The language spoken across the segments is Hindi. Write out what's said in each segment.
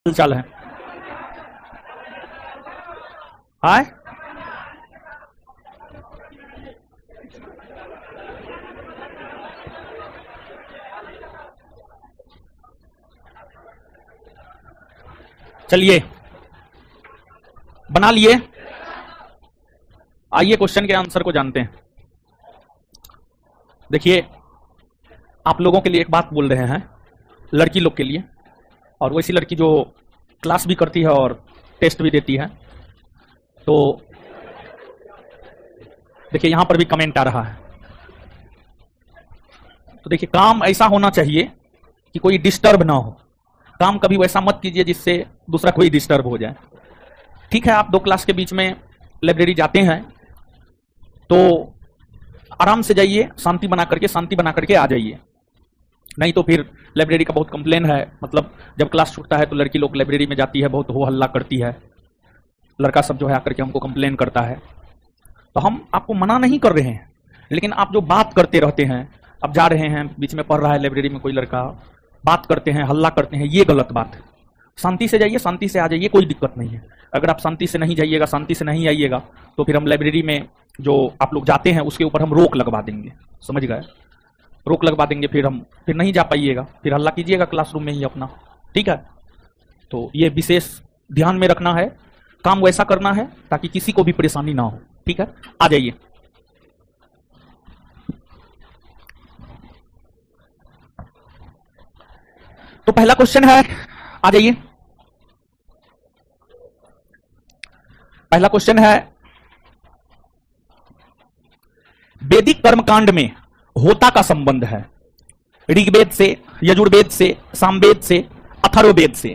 चाल है। हाय चलिए बना लिए। आइए क्वेश्चन के आंसर को जानते हैं। देखिए आप लोगों के लिए एक बात बोल रहे हैं, लड़की लोग के लिए, और वैसी लड़की जो क्लास भी करती है और टेस्ट भी देती है। तो देखिए यहां पर भी कमेंट आ रहा है। तो देखिए काम ऐसा होना चाहिए कि कोई डिस्टर्ब ना हो। काम कभी वैसा मत कीजिए जिससे दूसरा कोई डिस्टर्ब हो जाए। ठीक है, आप दो क्लास के बीच में लाइब्रेरी जाते हैं तो आराम से जाइए, शांति बना करके आ जाइए। नहीं तो फिर लाइब्रेरी का बहुत कंप्लेन है। मतलब जब क्लास छूटता है तो लड़की लोग लाइब्रेरी में जाती है, बहुत हो हल्ला करती है, लड़का सब जो है आकर के हमको कंप्लेन करता है। तो हम आपको मना नहीं कर रहे हैं, लेकिन आप जो बात करते रहते हैं, अब जा रहे हैं बीच में पढ़ रहा है लाइब्रेरी में कोई लड़का, बात करते हैं, हल्ला करते हैं, ये गलत बात है। शांति से जाइए, शांति से आ जाइए, कोई दिक्कत नहीं है। अगर आप शांति से नहीं जाइएगा, शांति से नहीं आइएगा, तो फिर हम लाइब्रेरी में जो आप लोग जाते हैं उसके ऊपर हम रोक लगवा देंगे, समझ गए? रोक लगवा देंगे, फिर नहीं जा पाइएगा, फिर हल्ला कीजिएगा क्लासरूम में ही अपना। ठीक है, तो ये विशेष ध्यान में रखना है। काम वैसा करना है ताकि किसी को भी परेशानी ना हो। ठीक है, आ जाइए। तो पहला क्वेश्चन है, आ जाइए। पहला क्वेश्चन है, वैदिक कर्मकांड में होता का संबंध है ऋग्वेद से, यजुर्वेद से, सामवेद से, अथर्ववेद से।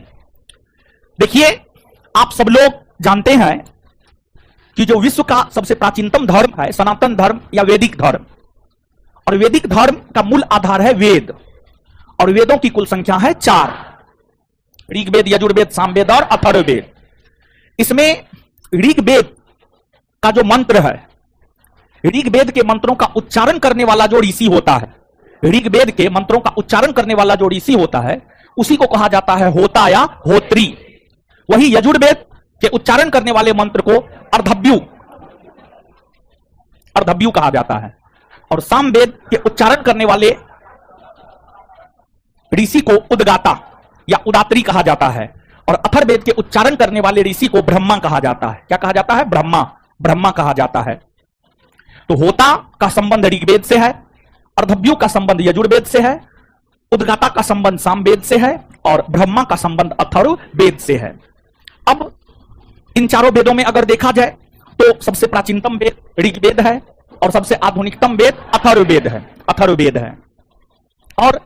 देखिए आप सब लोग जानते हैं कि जो विश्व का सबसे प्राचीनतम धर्म है सनातन धर्म या वैदिक धर्म, और वैदिक धर्म का मूल आधार है वेद, और वेदों की कुल संख्या है 4, ऋग्वेद, यजुर्वेद, सामवेद और अथर्ववेद। इसमें ऋग्वेद का जो मंत्र है, ऋग्वेद के मंत्रों का उच्चारण करने वाला जो ऋषि होता है, ऋग्वेद के मंत्रों का उच्चारण करने वाला जो ऋषि होता है उसी को कहा जाता है होता या होत्री। वही यजुर्वेद के उच्चारण करने वाले मंत्र को अर्धव्यु कहा जाता है, और सामवेद के उच्चारण करने वाले ऋषि को उद्गाता या उदात्री कहा जाता है, और अथर्ववेद के उच्चारण करने वाले ऋषि को ब्रह्मा कहा जाता है। क्या कहा जाता है? ब्रह्मा कहा जाता है। तो होता का संबंध ऋग्वेद से है, अर्धव्यु का संबंध यजुर्वेद से है, उद्गाता का संबंध सामवेद से है, और ब्रह्मा का संबंध अथर्ववेद से है। अब इन चारों वेदों में अगर देखा जाए तो सबसे प्राचीनतम वेद ऋग्वेद है, और सबसे आधुनिकतम वेद अथर्ववेद है। और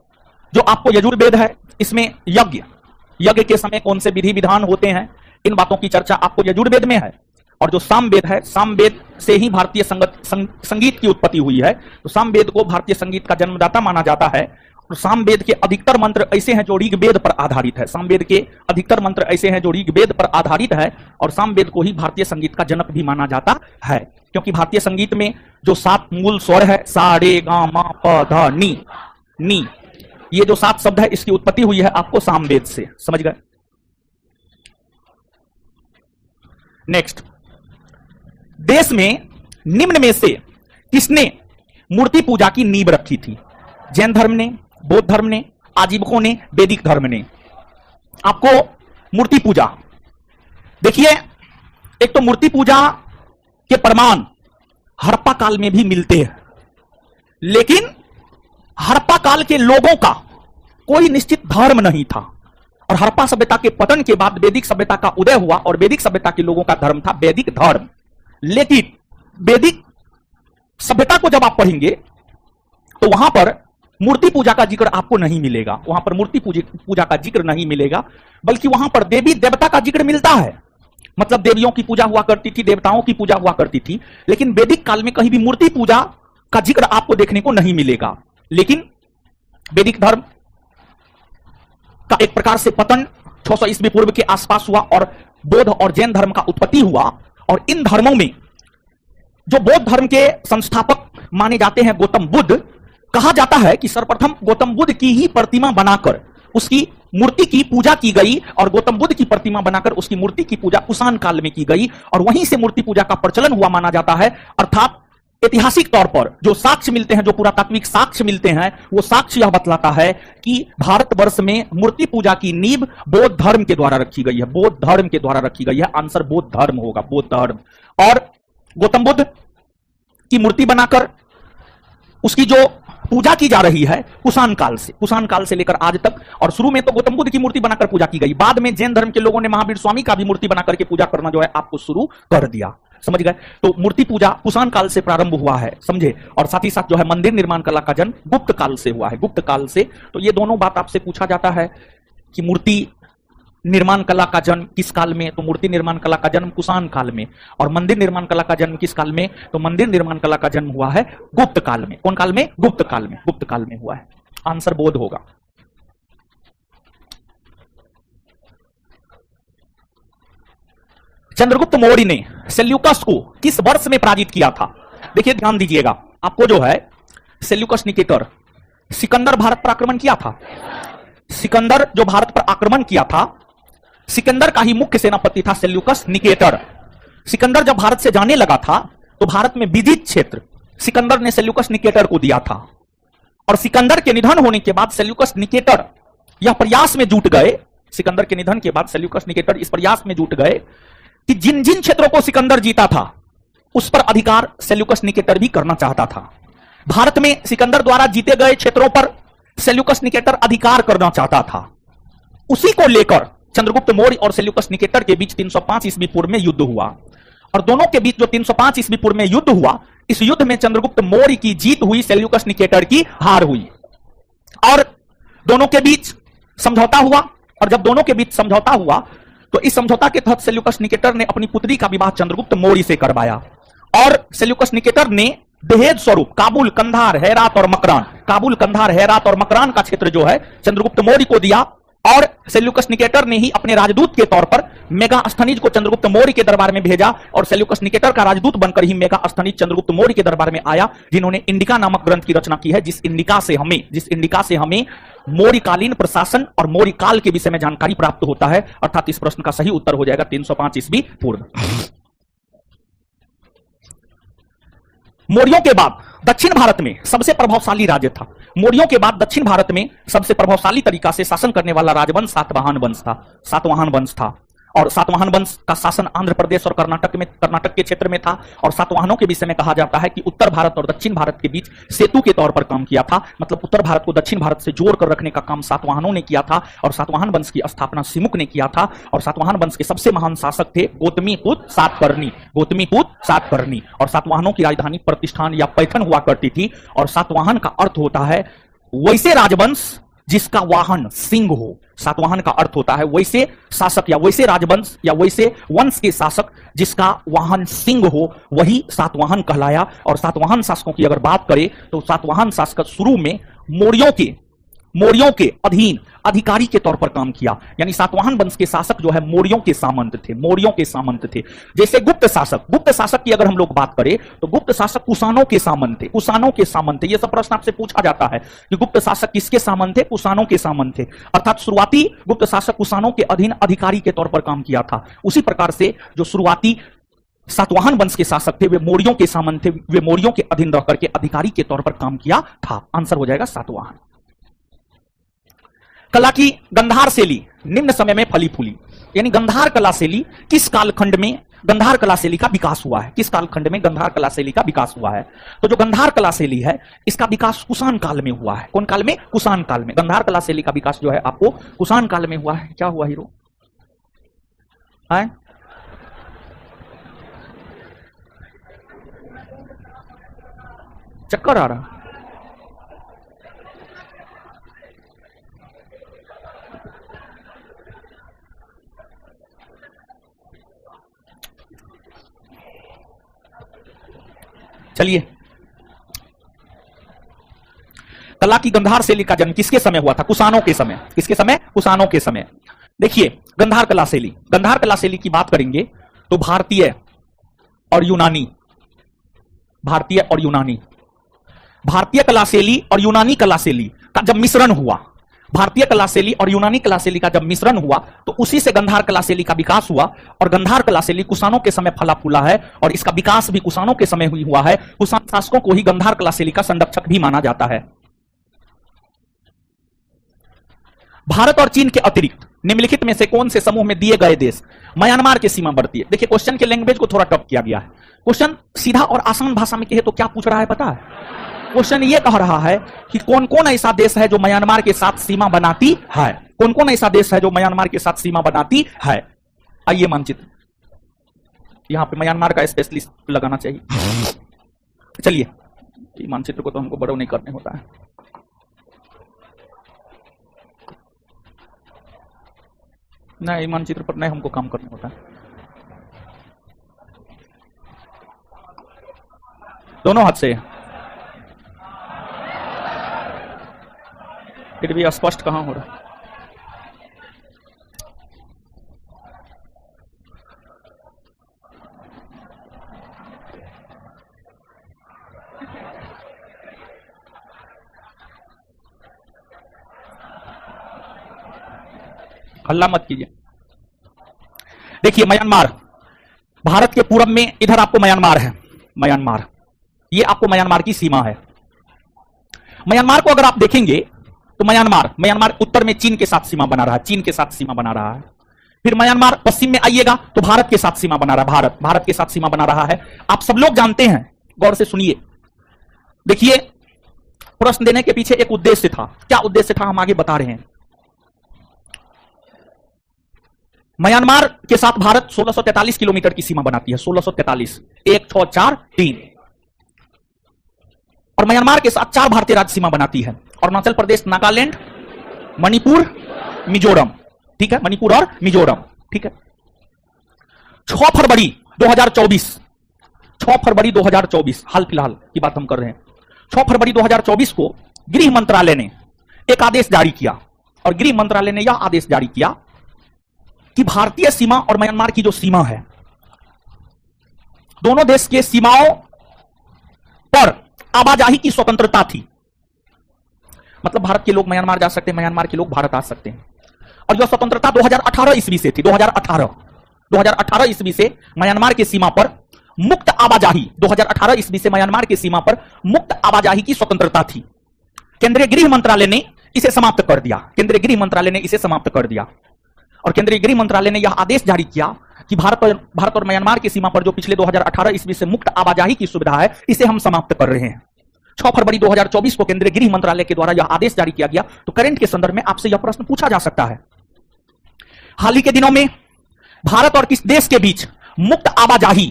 जो आपको यजुर्वेद है, इसमें यज्ञ के समय कौन से विधि विधान होते हैं, इन बातों की चर्चा आपको यजुर्वेद में है। और जो सामवेद है, सामवेद से ही भारतीय संगीत की उत्पत्ति हुई है, तो सामवेद को भारतीय संगीत का जन्मदाता माना जाता है। और सामवेद के अधिकतर मंत्र ऐसे हैं जो ऋग्वेद पर आधारित है, सामवेद के अधिकतर मंत्र ऐसे हैं जो ऋग्वेद पर आधारित है, और सामवेद को ही भारतीय संगीत का जनक भी माना जाता है। क्योंकि भारतीय संगीत में जो 7 मूल स्वर है, सा रे गा मा प ध नी, ये जो 7 शब्द है, इसकी उत्पत्ति हुई है आपको सामवेद से, समझ गए? नेक्स्ट, देश में निम्न में से किसने मूर्ति पूजा की नींव रखी थी? जैन धर्म ने, बौद्ध धर्म ने, आजीवकों ने, वैदिक धर्म ने। आपको मूर्ति पूजा, देखिए एक तो मूर्ति पूजा के प्रमाण हड़प्पा काल में भी मिलते हैं, लेकिन हड़प्पा काल के लोगों का कोई निश्चित धर्म नहीं था, और हड़प्पा सभ्यता के पतन के बाद वैदिक सभ्यता का उदय हुआ, और वैदिक सभ्यता के लोगों का धर्म था वैदिक धर्म। लेकिन वैदिक सभ्यता को जब आप पढ़ेंगे तो वहां पर मूर्ति पूजा का जिक्र आपको नहीं मिलेगा, वहां पर मूर्ति पूजा का जिक्र नहीं मिलेगा, बल्कि वहां पर देवी देवता का जिक्र मिलता है। मतलब देवियों की पूजा हुआ करती थी, देवताओं की पूजा हुआ करती थी, लेकिन वैदिक काल में कहीं भी मूर्ति पूजा का जिक्र आपको देखने को नहीं मिलेगा। लेकिन वैदिक धर्म का एक प्रकार से पतन 600 ईस्वी पूर्व के आसपास हुआ, और बौद्ध और जैन धर्म का उत्पत्ति हुआ। और इन धर्मों में जो बौद्ध धर्म के संस्थापक माने जाते हैं गौतम बुद्ध, कहा जाता है कि सर्वप्रथम गौतम बुद्ध की ही प्रतिमा बनाकर उसकी मूर्ति की पूजा की गई और गौतम बुद्ध की प्रतिमा बनाकर उसकी मूर्ति की पूजा कुषाण काल में की गई और वहीं से मूर्ति पूजा का प्रचलन हुआ माना जाता है। अर्थात ऐतिहासिक तौर पर जो साक्ष्य मिलते हैं, जो पुरातात्विक साक्ष्य मिलते हैं, वो साक्ष्य यह बतलाता है कि भारतवर्ष में मूर्ति पूजा की नींव बौद्ध धर्म के द्वारा रखी गई है। बौद्ध धर्म के द्वारा रखी गई है। आंसर बौद्ध धर्म होगा, बौद्ध धर्म। और गौतम बुद्ध की मूर्ति बनाकर उसकी जो पूजा की जा रही है कुषाण काल से लेकर आज तक। और शुरू में तो गौतम बुद्ध की मूर्ति बनाकर पूजा की गई, बाद में जैन धर्म के लोगों ने महावीर स्वामी का भी मूर्ति बनाकर के पूजा करना जो है आपको शुरू कर दिया। समझ गए? तो मूर्ति पूजा कुषाण काल से प्रारंभ हुआ है, समझे। और साथ ही साथ जो है मंदिर निर्माण कला का जन्म गुप्त काल से हुआ है, गुप्त काल से। तो ये दोनों बात आपसे पूछा जाता है कि मूर्ति निर्माण कला का जन्म किस काल में, तो मूर्ति निर्माण कला का जन्म कुषाण काल में। और मंदिर निर्माण कला का जन्म किस काल में, तो मंदिर निर्माण कला का जन्म हुआ है गुप्त काल में। कौन काल में? गुप्त काल में। गुप्त काल में हुआ है। आंसर बोध होगा। चंद्रगुप्त मौर्य ने सेल्यूकस को किस वर्ष में पराजित किया था? देखिए ध्यान दीजिएगा, आपको जो है सेल्यूकस निकेटर, सिकंदर भारत पर आक्रमण किया था। सिकंदर जो भारत पर आक्रमण किया था, सिकंदर का ही मुख्य सेनापति था सेल्यूकस निकेटर। सिकंदर जब भारत से जाने लगा था तो भारत में विदित क्षेत्र सिकंदर ने सेल्यूकस निकेटर को दिया था। और सिकंदर के निधन होने के बाद सेल्यूकस निकेटर यह प्रयास में जुट गए, सिकंदर के निधन के बाद सेल्यूकस निकेटर इस प्रयास में जुट गए कि जिन जिन क्षेत्रों को सिकंदर जीता था उस पर अधिकार सेल्यूकस निकेटर भी करना चाहता था। भारत में सिकंदर द्वारा जीते गए क्षेत्रों पर सेल्यूकस निकेटर अधिकार करना चाहता था। उसी को लेकर चंद्रगुप्त मौर्य और सेल्यूकस निकेटर के बीच 305 ईस्वी पूर्व में युद्ध हुआ। और दोनों के बीच जो 305 ईस्वी पूर्व में युद्ध हुआ, इस युद्ध में चंद्रगुप्त मौर्य की जीत हुई, सेल्यूकस निकेटर की हार हुई। और दोनों के बीच समझौता हुआ। और जब दोनों के बीच समझौता हुआ तो इस समझौता के तहत सेल्यूकस निकेटर ने अपनी पुत्री का विवाह चंद्रगुप्त मौर्य से करवाया। और सेल्यूकस निकेटर ने दहेज स्वरूप काबुल, कंधार, हेरात और मकरान, काबुल, कंधार, हेरात और मकरान का क्षेत्र जो है चंद्रगुप्त मौर्य को दिया। और सेल्यूकस निकेटर ने ही अपने राजदूत के तौर पर मेगास्थनीज को चंद्रगुप्त मौर्य के दरबार में भेजा। और सेल्यूकस निकेटर का राजदूत बनकर ही मेगास्थनीज चंद्रगुप्त मौर्य के दरबार में आया, जिन्होंने इंडिका नामक ग्रंथ की रचना की है, जिस इंडिका से हमें मौर्यकालीन प्रशासन और मौर्य काल के विषय में जानकारी प्राप्त होता है। अर्थात इस प्रश्न का सही उत्तर हो जाएगा 305 ईस्वी पूर्व। मौर्यों के बाद दक्षिण भारत में सबसे प्रभावशाली राज्य था। मौर्यों के बाद दक्षिण भारत में सबसे प्रभावशाली तरीका से शासन करने वाला राजवंश सातवाहन वंश था। और सातवाहन वंश का शासन आंध्र प्रदेश और कर्नाटक के क्षेत्र में था। और सातवाहनों के विषय में कहा जाता है कि उत्तर भारत और दक्षिण भारत के बीच सेतु के तौर पर काम किया था। मतलब उत्तर भारत को दक्षिण भारत से जोड़कर रखने का काम सातवाहनों ने किया था। और सातवाहन वंश की स्थापना सिमुक ने किया था। और सातवाहन वंश के सबसे महान शासक थे गौतमीपुत्र सातकर्णी। और सातवाहनों की राजधानी प्रतिष्ठान या पैठन हुआ करती थी। और सातवाहन का अर्थ होता है वैसे राजवंश जिसका वाहन सिंह हो। सातवाहन का अर्थ होता है वैसे शासक या वैसे राजवंश या वैसे वंश के शासक जिसका वाहन सिंह हो, वही सातवाहन कहलाया। और सातवाहन शासकों की अगर बात करें तो सातवाहन शासक शुरू में मौर्यों के अधीन अधिकारी के तौर पर काम किया। यानी सातवाहन वंश के शासक जो है मौर्यों के सामंत थे। जैसे गुप्त शासक की अगर हम लोग बात करें तो गुप्त शासक कुषाणों के सामंत थे। ये सब प्रश्न आपसे पूछा जाता है कि गुप्त शासक किसके सामंत थे? कुषाणों के सामंत थे। अर्थात शुरुआती गुप्त शासक कुषाणों के अधीन अधिकारी के तौर पर काम किया था। उसी प्रकार से जो शुरुआती सातवाहन वंश के शासक थे वे मौर्यों के सामंत थे, वे मौर्यों के अधीन रहकर के अधिकारी के तौर पर काम किया था। आंसर हो जाएगा सातवाहन। कला की गंधार शैली निम्न समय में फली फूली। यानी गंधार कला शैली किस कालखंड में गंधार कला शैली का विकास हुआ है? किस कालखंड में गंधार कला शैली का विकास हुआ है? तो जो गंधार कला शैली है इसका विकास कुषाण काल में हुआ है। कौन काल में? कुषाण काल में। गंधार कला शैली का विकास जो है आपको कुषाण काल में हुआ है। क्या हुआ हीरो? चक्कर आ रहा? चलिए, कला की गंधार शैली का जन्म किसके समय हुआ था? कुषाणों के समय। किसके समय? कुषाणों के समय। देखिए गंधार कला शैली की बात करेंगे तो भारतीय और यूनानी, भारतीय कला शैली और यूनानी कला शैली का जब मिश्रण हुआ भारतीय कला शैली और यूनानी कला शैली का जब मिश्रण हुआ तो उसी से गंधार कला शैली का विकास हुआ, और गंधार कला शैली कुषाणों के समय फला फूला है, और इसका विकास भी कुषाणों के समय हुआ है। कुषाण शासकों को ही गंधार कला शैली का संरक्षक भी माना जाता है। भारत और चीन के अतिरिक्त निम्नलिखित में से कौन से समूह में दिए गए देश म्यांमार की सीमा बढ़ती है? देखिए क्वेश्चन के लैंग्वेज को थोड़ा टफ किया गया है। क्वेश्चन सीधा और आसान भाषा में कहे तो क्या पूछ रहा है पता है? क्वेश्चन ये कह रहा है कि कौन कौन ऐसा देश है जो म्यांमार के साथ सीमा बनाती है, कौन कौन ऐसा देश है जो म्यांमार के साथ सीमा बनाती है। आइए मानचित्र, यहां पे म्यांमार का स्पेशलिस्ट लगाना चाहिए। चलिए, मानचित्र को तो हमको बड़ो नहीं करने होता है। नहीं, मानचित्र पर नहीं हमको काम करना होता है। दोनों हाथ से, फिर भी स्पष्ट कहां हो रहा है? हल्ला मत कीजिए। देखिए म्यांमार, भारत के पूर्व में इधर आपको म्यांमार है, म्यांमार, ये आपको म्यांमार की सीमा है। म्यांमार को अगर आप देखेंगे तो म्यांमार उत्तर में चीन के साथ सीमा बना रहा है, चीन के साथ सीमा बना रहा है। फिर म्यांमार पश्चिम में आइएगा तो भारत के साथ सीमा बना रहा है, भारत के साथ सीमा बना रहा है। आप सब लोग जानते हैं, गौर से सुनिए। देखिए प्रश्न देने के पीछे एक उद्देश्य था। क्या उद्देश्य था हम आगे बता रहे हैं। म्यांमार के साथ भारत 1643 किलोमीटर की सीमा बनाती है, 1643, 1, 6, 4, 3। और म्यांमार के साथ 4 भारतीय राज्य सीमा बनाती है, अरुणाचल प्रदेश, नागालैंड, मणिपुर, मिजोरम। ठीक है, मणिपुर और मिजोरम। ठीक है। 6 फरवरी 2024, 6 फरवरी 2024 हाल फिलहाल की बात हम कर रहे हैं। 6 फरवरी 2024 को गृह मंत्रालय ने एक आदेश जारी किया, और गृह मंत्रालय ने यह आदेश जारी किया कि भारतीय सीमा और म्यांमार की जो सीमा है, दोनों देश के सीमाओं पर आवाजाही की स्वतंत्रता थी। मतलब भारत के लोग म्यांमार जा सकते हैं, म्यांमार के लोग भारत आ सकते हैं। और यह स्वतंत्रता 2018 ईस्वी से थी। 2018 ईस्वी से म्यांमार की सीमा पर मुक्त आवाजाही, 2018 ईस्वी से म्यांमार की सीमा पर मुक्त आवाजाही की स्वतंत्रता थी। केंद्रीय गृह मंत्रालय ने इसे समाप्त कर दिया, केंद्रीय गृह मंत्रालय ने इसे समाप्त कर दिया। और केंद्रीय गृह मंत्रालय ने यह आदेश जारी किया कि भारत और म्यांमार की सीमा पर जो पिछले 2018 ईस्वी से मुक्त आवाजाही की सुविधा है, इसे हम समाप्त कर रहे हैं। 6 फरवरी 2024 को केंद्रीय गृह मंत्रालय के द्वारा यह आदेश जारी किया गया। तो करंट के संदर्भ में आपसे यह प्रश्न पूछा जा सकता है, हाल ही के दिनों में भारत और किस देश के बीच मुक्त आवाजाही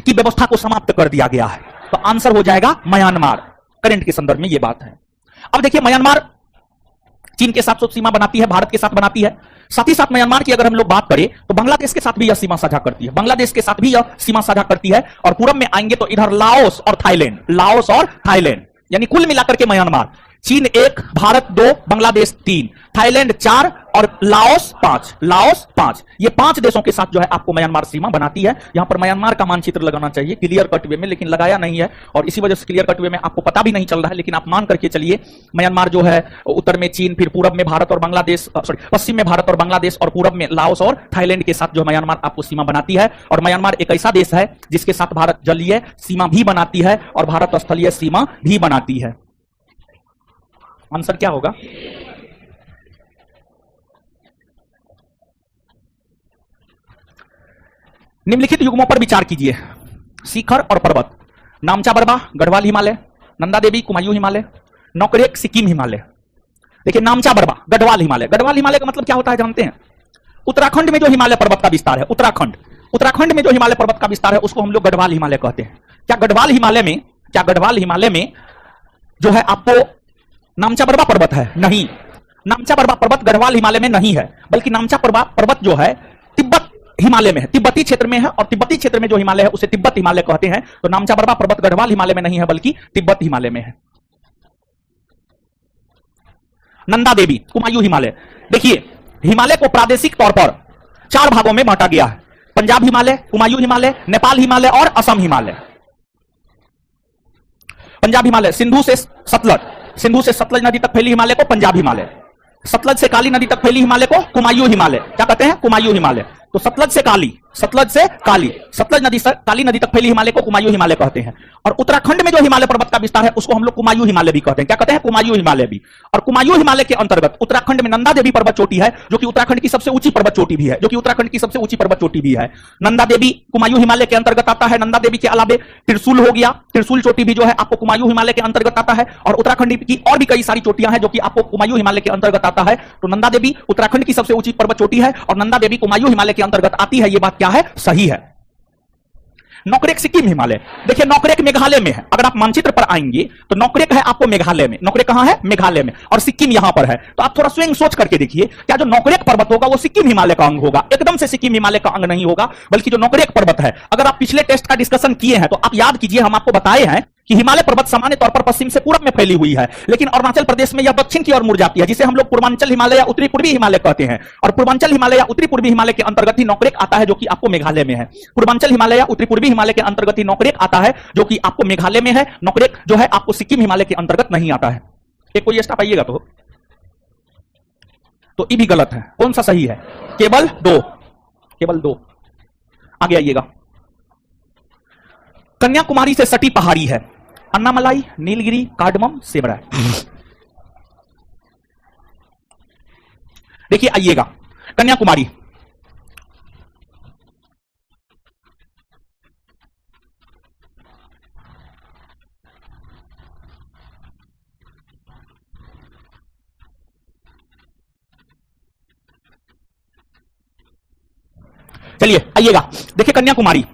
की व्यवस्था को समाप्त कर दिया गया है? तो आंसर हो जाएगा म्यांमार। करंट के संदर्भ में यह बात है। अब देखिए म्यांमार चीन के साथ सीमा बनाती है, भारत के साथ बनाती है। साथ ही साथ म्यांमार की अगर हम लोग बात करें तो बांग्लादेश के साथ भी यह सीमा साझा करती है, बांग्लादेश के साथ भी यह सीमा साझा करती है। और पूरब में आएंगे तो इधर लाओस और थाईलैंड, यानी कुल मिलाकर के म्यांमार, चीन 1, भारत 2, बांग्लादेश 3, थाईलैंड 4 और लाओस 5। ये 5 देशों के साथ जो है आपको म्यांमार सीमा बनाती है। यहां पर म्यांमार का मानचित्र लगाना चाहिए क्लियर कट वे में, लेकिन लगाया नहीं है, और इसी वजह से क्लियर कट वे में आपको पता भी नहीं चल रहा है। लेकिन आप मान करके चलिए म्यांमार जो है उत्तर में चीन, फिर पूरब में भारत और बांग्लादेश, पश्चिम में भारत और बांग्लादेश, और पूरब में लाओस और थाईलैंड के साथ जो म्यांमार आपको सीमा बनाती है। और म्यांमार एक ऐसा देश है जिसके साथ भारत जलीय सीमा भी बनाती है और भारत स्थलीय सीमा भी बनाती है। आंसर क्या होगा? निम्नलिखित युग्मों पर विचार कीजिए। शिखर और पर्वत, नामचा बरवा, गढ़वाल हिमालय, नंदा देवी, कुमायूं हिमालय, नौकरेक, सिक्किम हिमालय। देखिए नामचा बरवा, गढ़वाल हिमालय, गढ़वाल हिमालय का मतलब क्या होता है जानते हैं? उत्तराखंड में जो हिमालय पर्वत का विस्तार है, उत्तराखंड में जो हिमालय पर्वत का विस्तार है उसको हम लोग गढ़वाल हिमालय कहते हैं। क्या गढ़वाल हिमालय में जो है आपको नामचा बरवा पर्वत है? नहीं, नामचा बरवा पर्वत गढ़वाल हिमालय में नहीं है, बल्कि नामचा बरवा पर्वत जो है तिब्बत हिमालय में है, तिब्बती क्षेत्र में है। और तिब्बती क्षेत्र में जो हिमालय है उसे तिब्बत हिमालय कहते हैं। तो नामचा बरवा पर्वत गढ़वाल हिमालय में नहीं है, बल्कि तिब्बत हिमालय में है। नंदा देवी, कुमायूं हिमालय। देखिए हिमालय को प्रादेशिक तौर पर 4 भागों में बांटा गया है, पंजाब हिमालय, कुमायूं हिमालय, नेपाल हिमालय और असम हिमालय। पंजाब हिमालय सिंधु से सतलज, सिंधु से सतलज नदी तक फैली हिमालय को पंजाब हिमालय, सतलज से काली नदी तक फैली हिमालय को कुमायूं हिमालय। क्या कहते हैं? कुमायूं हिमालय। तो सतलज से काली, सतलज से काली, सतलज नदी से काली नदी तक फैली हिमालय को कुमायूं हिमालय कहते हैं। और उत्तराखंड में जो हिमालय पर्वत का विस्तार है उसको हम लोग कुमायूं हिमालय भी कहते हैं। क्या कहते हैं? कुमायूं हिमालय भी। और कुमायूं हिमालय के अंतर्गत उत्तराखंड में नंदा देवी पर्वत चोटी है, जो कि उत्तराखंड की सबसे ऊंची पर्वत चोटी भी है, जो कि उत्तराखंड की सबसे ऊंची पर्वत चोटी भी है। नंदा देवी कुमायूं हिमालय के अंतर्गत आता है। नंदा देवी के अलावे त्रिशूल हो गया, त्रिशूल चोटी भी जो है आपको कुमायूं हिमालय के अंतर्गत आता है। और उत्तराखंड की और भी कई सारी चोटियां हैं जो कि आपको कुमायूं हिमालय के अंतर्गत आता है। तो नंदा देवी उत्तराखंड की सबसे ऊंची पर्वत चोटी है और नंदा देवी कुमायूं हिमालय के अंतर्गत आती है। ये बात क्या है? सही है। नोकरेक सिक्किम हिमालय, देखिए नोकरेक मेघालय में है। अगर आप मानचित्र पर आएंगे तो नोकरेक है आपको मेघालय में, नोकरेक कहां है? मेघालय में, और सिक्किम यहां पर है। तो आप थोड़ा स्वयं सोच करके देखिए, क्या जो नोकरेक पर्वत होगा वो सिक्किम हिमालय का अंग होगा? एकदम से सिक्किम हिमालय का अंग नहीं होगा, बल्कि जो नोकरेक पर्वत है, अगर आप पिछले टेस्ट का डिस्कशन किए हैं तो आप याद कीजिए, हम आपको बताए हैं कि हिमालय पर्वत सामान्य तौर पर पश्चिम से पूरब में फैली हुई है, लेकिन अरुणाचल प्रदेश में यह दक्षिण की ओर मुड़ जाती है, जिसे हम लोग पूर्वांचल हिमालय या उत्तरी पूर्वी हिमालय कहते हैं। और पूर्वांचल हिमालय या उत्तरी पूर्वी हिमालय के अंतर्गत ही नोकरेक आता है, जो कि आपको मेघालय में है। पूर्वांचल हिमालय या उत्तरी पूर्वी हिमालय के अंतर्गत ही नोकरेक आता है, जो कि आपको मेघालय में है। नोकरेक जो है आपको सिक्किम हिमालय के अंतर्गत नहीं आता है। एक कोई स्टेप आइएगा तो ये भी गलत है। कौन सा सही है? केवल दो, केवल दो। आगे आइएगा। कन्याकुमारी से सटी पहाड़ी है, अन्नामलाई, नीलगिरी, कार्डमम, सेबरा। देखिए आइएगा, कन्याकुमारी, चलिए आइएगा। देखिए कन्याकुमारी,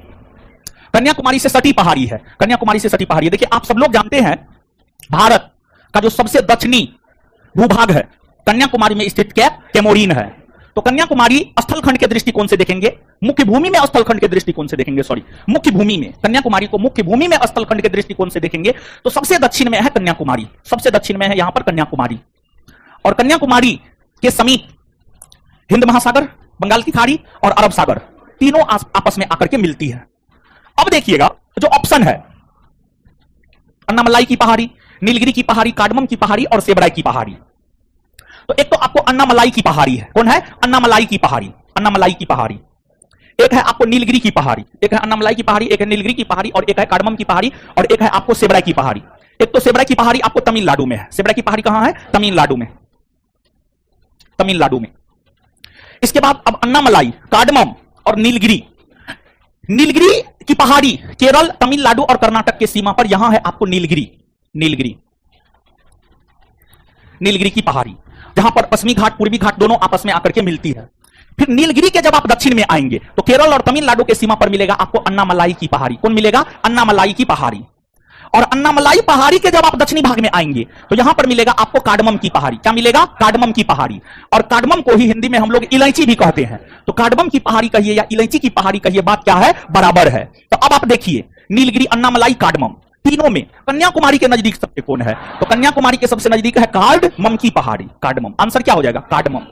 कन्याकुमारी से सटी पहाड़ी है, कन्याकुमारी से सटी पहाड़ी है। देखिए आप सब लोग जानते हैं भारत का जो सबसे दक्षिणी भूभाग है कन्याकुमारी में स्थित क्या? कैमोरीन है। तो कन्याकुमारी स्थलखंड के दृष्टिकोण से देखेंगे, मुख्य भूमि में स्थलखंड के दृष्टिकोण से देखेंगे, सॉरी मुख्य भूमि में, कन्याकुमारी को मुख्य भूमि में स्थलखंड के दृष्टिकोण से देखेंगे तो सबसे दक्षिण में है कन्याकुमारी, सबसे दक्षिण में है यहां पर कन्याकुमारी। और कन्याकुमारी के समीप हिंद महासागर, बंगाल की खाड़ी और अरब सागर तीनों आपस में आकर के मिलती है। अब देखिएगा जो ऑप्शन है, अन्नामलाई की पहाड़ी, नीलगिरी की पहाड़ी, कार्डमम की पहाड़ी और सेबराई की पहाड़ी। तो एक तो आपको अन्नामलाई की पहाड़ी है। कौन है? अन्नामलाई की पहाड़ी, अन्नामलाई की पहाड़ी। एक है आपको नीलगिरी की पहाड़ी, एक है अन्नामलाई की पहाड़ी, एक है नीलगिरी की पहाड़ी और एक है कार्डमम की पहाड़ी और एक है आपको सेबराई की पहाड़ी। एक तो सेबराई की पहाड़ी आपको तमिलनाडु में है। सेबराई की पहाड़ी कहां है? तमिलनाडु में, तमिलनाडु में। इसके बाद अब अन्नामलाई, कार्डमम और नीलगिरी। नीलगिरी की पहाड़ी केरल, तमिलनाडु और कर्नाटक के सीमा पर यहां है आपको नीलगिरी, नीलगिरी, नीलगिरी की पहाड़ी, जहां पर पश्चिमी घाट पूर्वी घाट दोनों आपस में आकर के मिलती है। फिर नीलगिरी के जब आप दक्षिण में आएंगे तो केरल और तमिलनाडु के सीमा पर मिलेगा आपको अन्नामलाई की पहाड़ी। कौन मिलेगा? अन्नामलाई की पहाड़ी। और अन्नामलाई पहाड़ी के जब आप दक्षिणी भाग में आएंगे तो यहां पर मिलेगा आपको कार्डमम की पहाड़ी। क्या मिलेगा? कार्डमम की पहाड़ी। और कार्डमम को ही हिंदी में हम लोग इलायची भी कहते हैं। तो कार्डमम की पहाड़ी कहिए या इलायची की पहाड़ी कहिए, बात क्या है? बराबर है। तो अब आप देखिए, नीलगिरी, अन्नामलाई, कार्डमम, तीनों में कन्याकुमारी के नजदीक सबसे कौन है? तो कन्याकुमारी के सबसे नजदीक है कार्डमम की पहाड़ी, कार्डमम। आंसर क्या हो जाएगा? कार्डमम।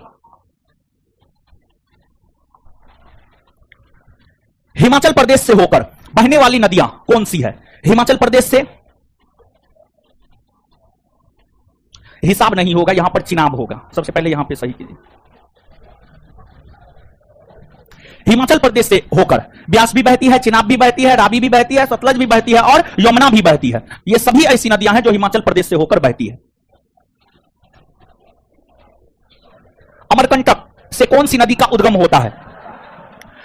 हिमाचल प्रदेश से होकर बहने वाली नदियां कौन सी है? हिमाचल प्रदेश से, हिसाब नहीं होगा, यहां पर चिनाब होगा। सबसे पहले यहां पे सही कीजिए। हिमाचल प्रदेश से होकर ब्यास भी बहती है, चिनाब भी बहती है, रावी भी बहती है, सतलज भी बहती है और यमुना भी बहती है। ये सभी ऐसी नदियां हैं जो हिमाचल प्रदेश से होकर बहती है। अमरकंटक से कौन सी नदी का उद्गम होता है?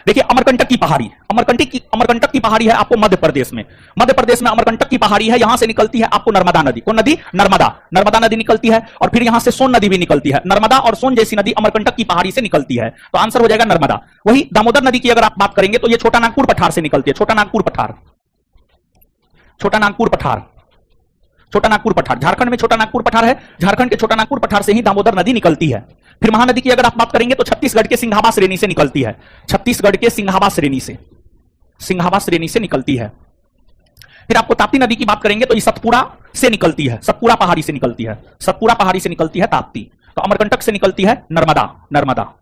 देखिए अमरकंटक की पहाड़ी, अमरकंटक की पहाड़ी है आपको मध्य प्रदेश में। मध्य प्रदेश में अमरकंटक की पहाड़ी है, यहां से निकलती है आपको नर्मदा नदी। कौन नदी? नर्मदा, नर्मदा नदी निकलती है। और फिर यहां से सोन नदी भी निकलती है। नर्मदा और सोन जैसी नदी अमरकंटक की पहाड़ी से निकलती है, तो आंसर हो जाएगा नर्मदा। वही दामोदर नदी की अगर आप बात करेंगे तो ये छोटा नागपुर पठार से निकलती है। छोटा नागपुर पठार, छोटा नागपुर पठार, छोटा नागपुर पठार, झारखंड में छोटा नागपुर पठार है। झारखंड के छोटा नागपुर पठार से ही दामोदर नदी निकलती है। फिर महानदी की अगर आप बात करेंगे तो छत्तीसगढ़ के सिंघाबा श्रेणी से निकलती है। छत्तीसगढ़ के सिंघाबा श्रेणी से, सिंघाबा श्रेणी से निकलती है। फिर आपको ताप्ती नदी की बात करेंगे तो ये सतपुड़ा से निकलती है, सतपुड़ा पहाड़ी से निकलती है, सतपुड़ा पहाड़ी से निकलती है ताप्ती। तो अमरकंटक से निकलती है नर्मदा, नर्मदा।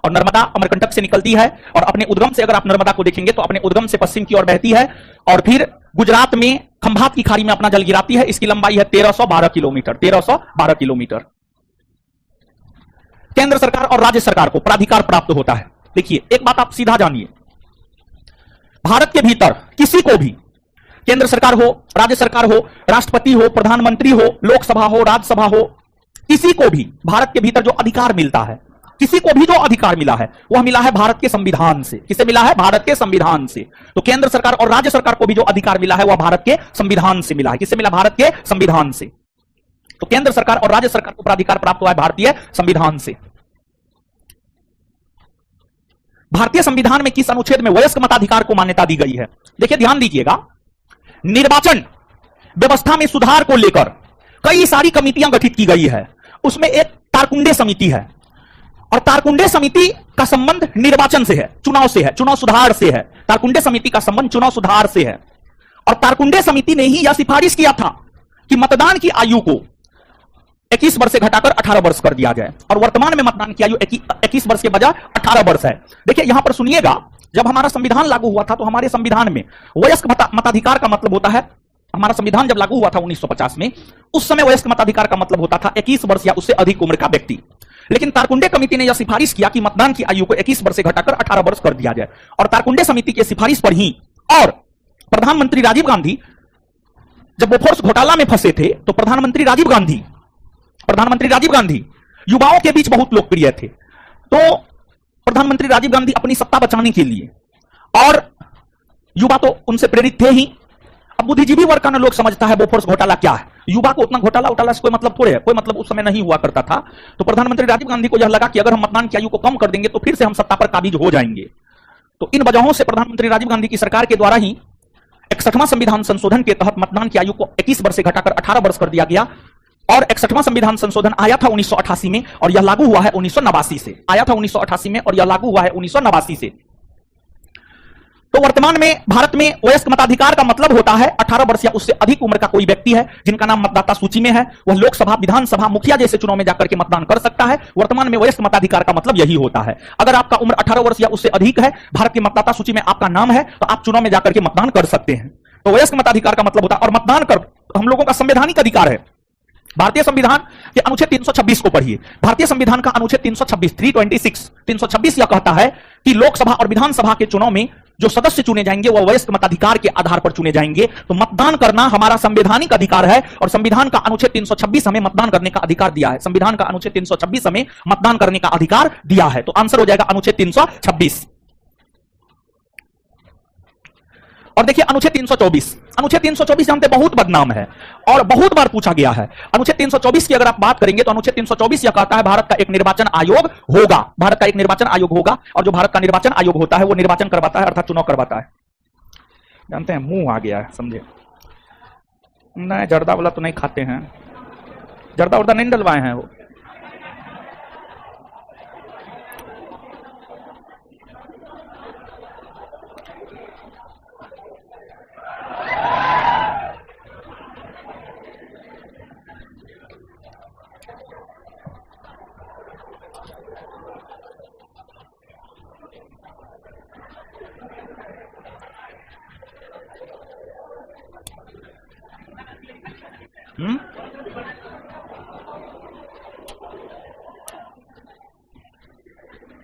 और नर्मदा अमरकंटक से निकलती है और अपने उद्गम से, अगर आप नर्मदा को देखेंगे तो अपने उद्गम से पश्चिम की ओर बहती है और फिर गुजरात में खंभात की खाड़ी में अपना जल गिराती है। इसकी लंबाई है 1312 किलोमीटर। 1312 किलोमीटर। केंद्र सरकार और राज्य सरकार को प्राधिकार प्राप्त होता है। देखिए, एक बात आप सीधा जानिए, भारत के भीतर किसी को भी, केंद्र सरकार हो, राज्य सरकार हो, राष्ट्रपति हो, प्रधानमंत्री हो, लोकसभा हो, राज्यसभा हो, किसी को भी भारत के भीतर जो अधिकार मिलता है, किसी को भी जो अधिकार मिला है वह मिला है भारत के संविधान से। किसे मिला है? भारत के संविधान से। तो केंद्र सरकार और राज्य सरकार को भी जो अधिकार मिला है वह भारत के संविधान से मिला है। किससे मिला? भारत के संविधान से। तो केंद्र सरकार और राज्य सरकार को प्राधिकार प्राप्त हुआ है भारतीय संविधान से। भारतीय संविधान में किस अनुच्छेद में वयस्क मताधिकार को मान्यता दी गई है? देखिए, ध्यान दीजिएगा, निर्वाचन व्यवस्था में सुधार को लेकर कई सारी कमिटियां गठित की गई है। उसमें एक तारकुंडे समिति है और तारकुंडे समिति का संबंध निर्वाचन से है, चुनाव से है, चुनाव सुधार से है। तारकुंडे समिति का संबंध चुनाव सुधार से है और तारकुंडे समिति ने ही यह सिफारिश किया था कि मतदान की आयु को 21 वर्ष से घटाकर 18 वर्ष कर दिया जाए और वर्तमान में मतदान की आयु 21 वर्ष के बजाय 18 वर्ष है। देखिए, यहां पर सुनिएगा, जब हमारा संविधान लागू हुआ था तो हमारे संविधान में वयस्क मताधिकार का मतलब होता है, हमारा संविधान जब लागू हुआ था 1950 में, उस समय वयस्क मताधिकार का मतलब होता था 21 वर्ष या उससे अधिक उम्र का व्यक्ति। लेकिन तारकुंडे कमेटी ने यह सिफारिश किया कि मतदान की आयु को 21 वर्ष से घटाकर 18 वर्ष कर दिया जाए और तारकुंडे समिति की सिफारिश पर ही और प्रधानमंत्री राजीव गांधी जब बोफोर्स घोटाला में फंसे थे तो प्रधानमंत्री राजीव गांधी युवाओं के बीच बहुत लोकप्रिय थे। तो प्रधानमंत्री राजीव गांधी अपनी सत्ता बचाने के लिए, और युवा तो उनसे प्रेरित थे ही, अब बुद्धिजीवी वर्ग का लोग समझता है बोफोर्स घोटाला क्या है, युवा को उतना घोटाला से कोई मतलब थोड़े है, कोई मतलब उस समय नहीं हुआ करता था। तो प्रधानमंत्री राजीव गांधी को यह लगा कि अगर हम मतदान की आयु को कम कर देंगे तो फिर से हम सत्ता पर काबिज हो जाएंगे। तो इन वजहों से प्रधानमंत्री राजीव गांधी की सरकार के द्वारा ही 61वां संविधान संशोधन के तहत मतदान की आयु को 21 वर्ष से घटाकर 18 वर्ष कर दिया गया और 61वां संविधान संशोधन आया था 1988 में और यह लागू हुआ है 1989 से। आया था 1988 में और यह लागू हुआ है 1989 से। तो वर्तमान में भारत में वयस्क मताधिकार का मतलब होता है 18 वर्ष या उससे अधिक उम्र का कोई व्यक्ति है जिनका नाम मतदाता सूची में है, वह लोकसभा, विधानसभा, मुखिया जैसे चुनाव में जाकर के मतदान कर सकता है। वर्तमान में वयस्क मताधिकार का मतलब यही होता है। अगर आपका उम्र 18 वर्ष या उससे अधिक है, भारत की मतदाता सूची में आपका नाम है, तो आप चुनाव में जाकर के मतदान कर सकते हैं। तो वयस्क मताधिकार का मतलब होता है, और मतदान कर हम लोगों का संवैधानिक अधिकार है। भारतीय संविधान के अनुच्छेद 326 को पढ़िए। भारतीय संविधान का अनुच्छेद 326 यह कहता है कि लोकसभा और विधानसभा के चुनाव में जो सदस्य चुने जाएंगे वह वयस्क मताधिकार के आधार पर चुने जाएंगे। तो मतदान करना हमारा संवैधानिक अधिकार है और संविधान का अनुच्छेद 326 हमें मतदान करने का अधिकार दिया है। संविधान का अनुच्छेद 326 हमें मतदान करने का अधिकार दिया है। तो आंसर हो जाएगा अनुच्छेद 326। और देखिए अनुच्छेद 324। अनुच्छेद 324 जानते बहुत बदनाम है और बहुत बार पूछा गया है। अनुच्छेद 324 की अगर आप बात करेंगे तो अनुच्छेद 324 यह कहता है भारत का एक निर्वाचन आयोग होगा। भारत का एक निर्वाचन आयोग होगा और जो भारत का निर्वाचन आयोग होता है वो निर्वाचन करवाता है, अर्थात चुनाव करवाता है। जानते हैं, मुंह आ गया है, समझे? नहीं, जर्दा वाला तो नहीं खाते हैं, जर्दा वर्दा नहीं डलवाए हैं वो।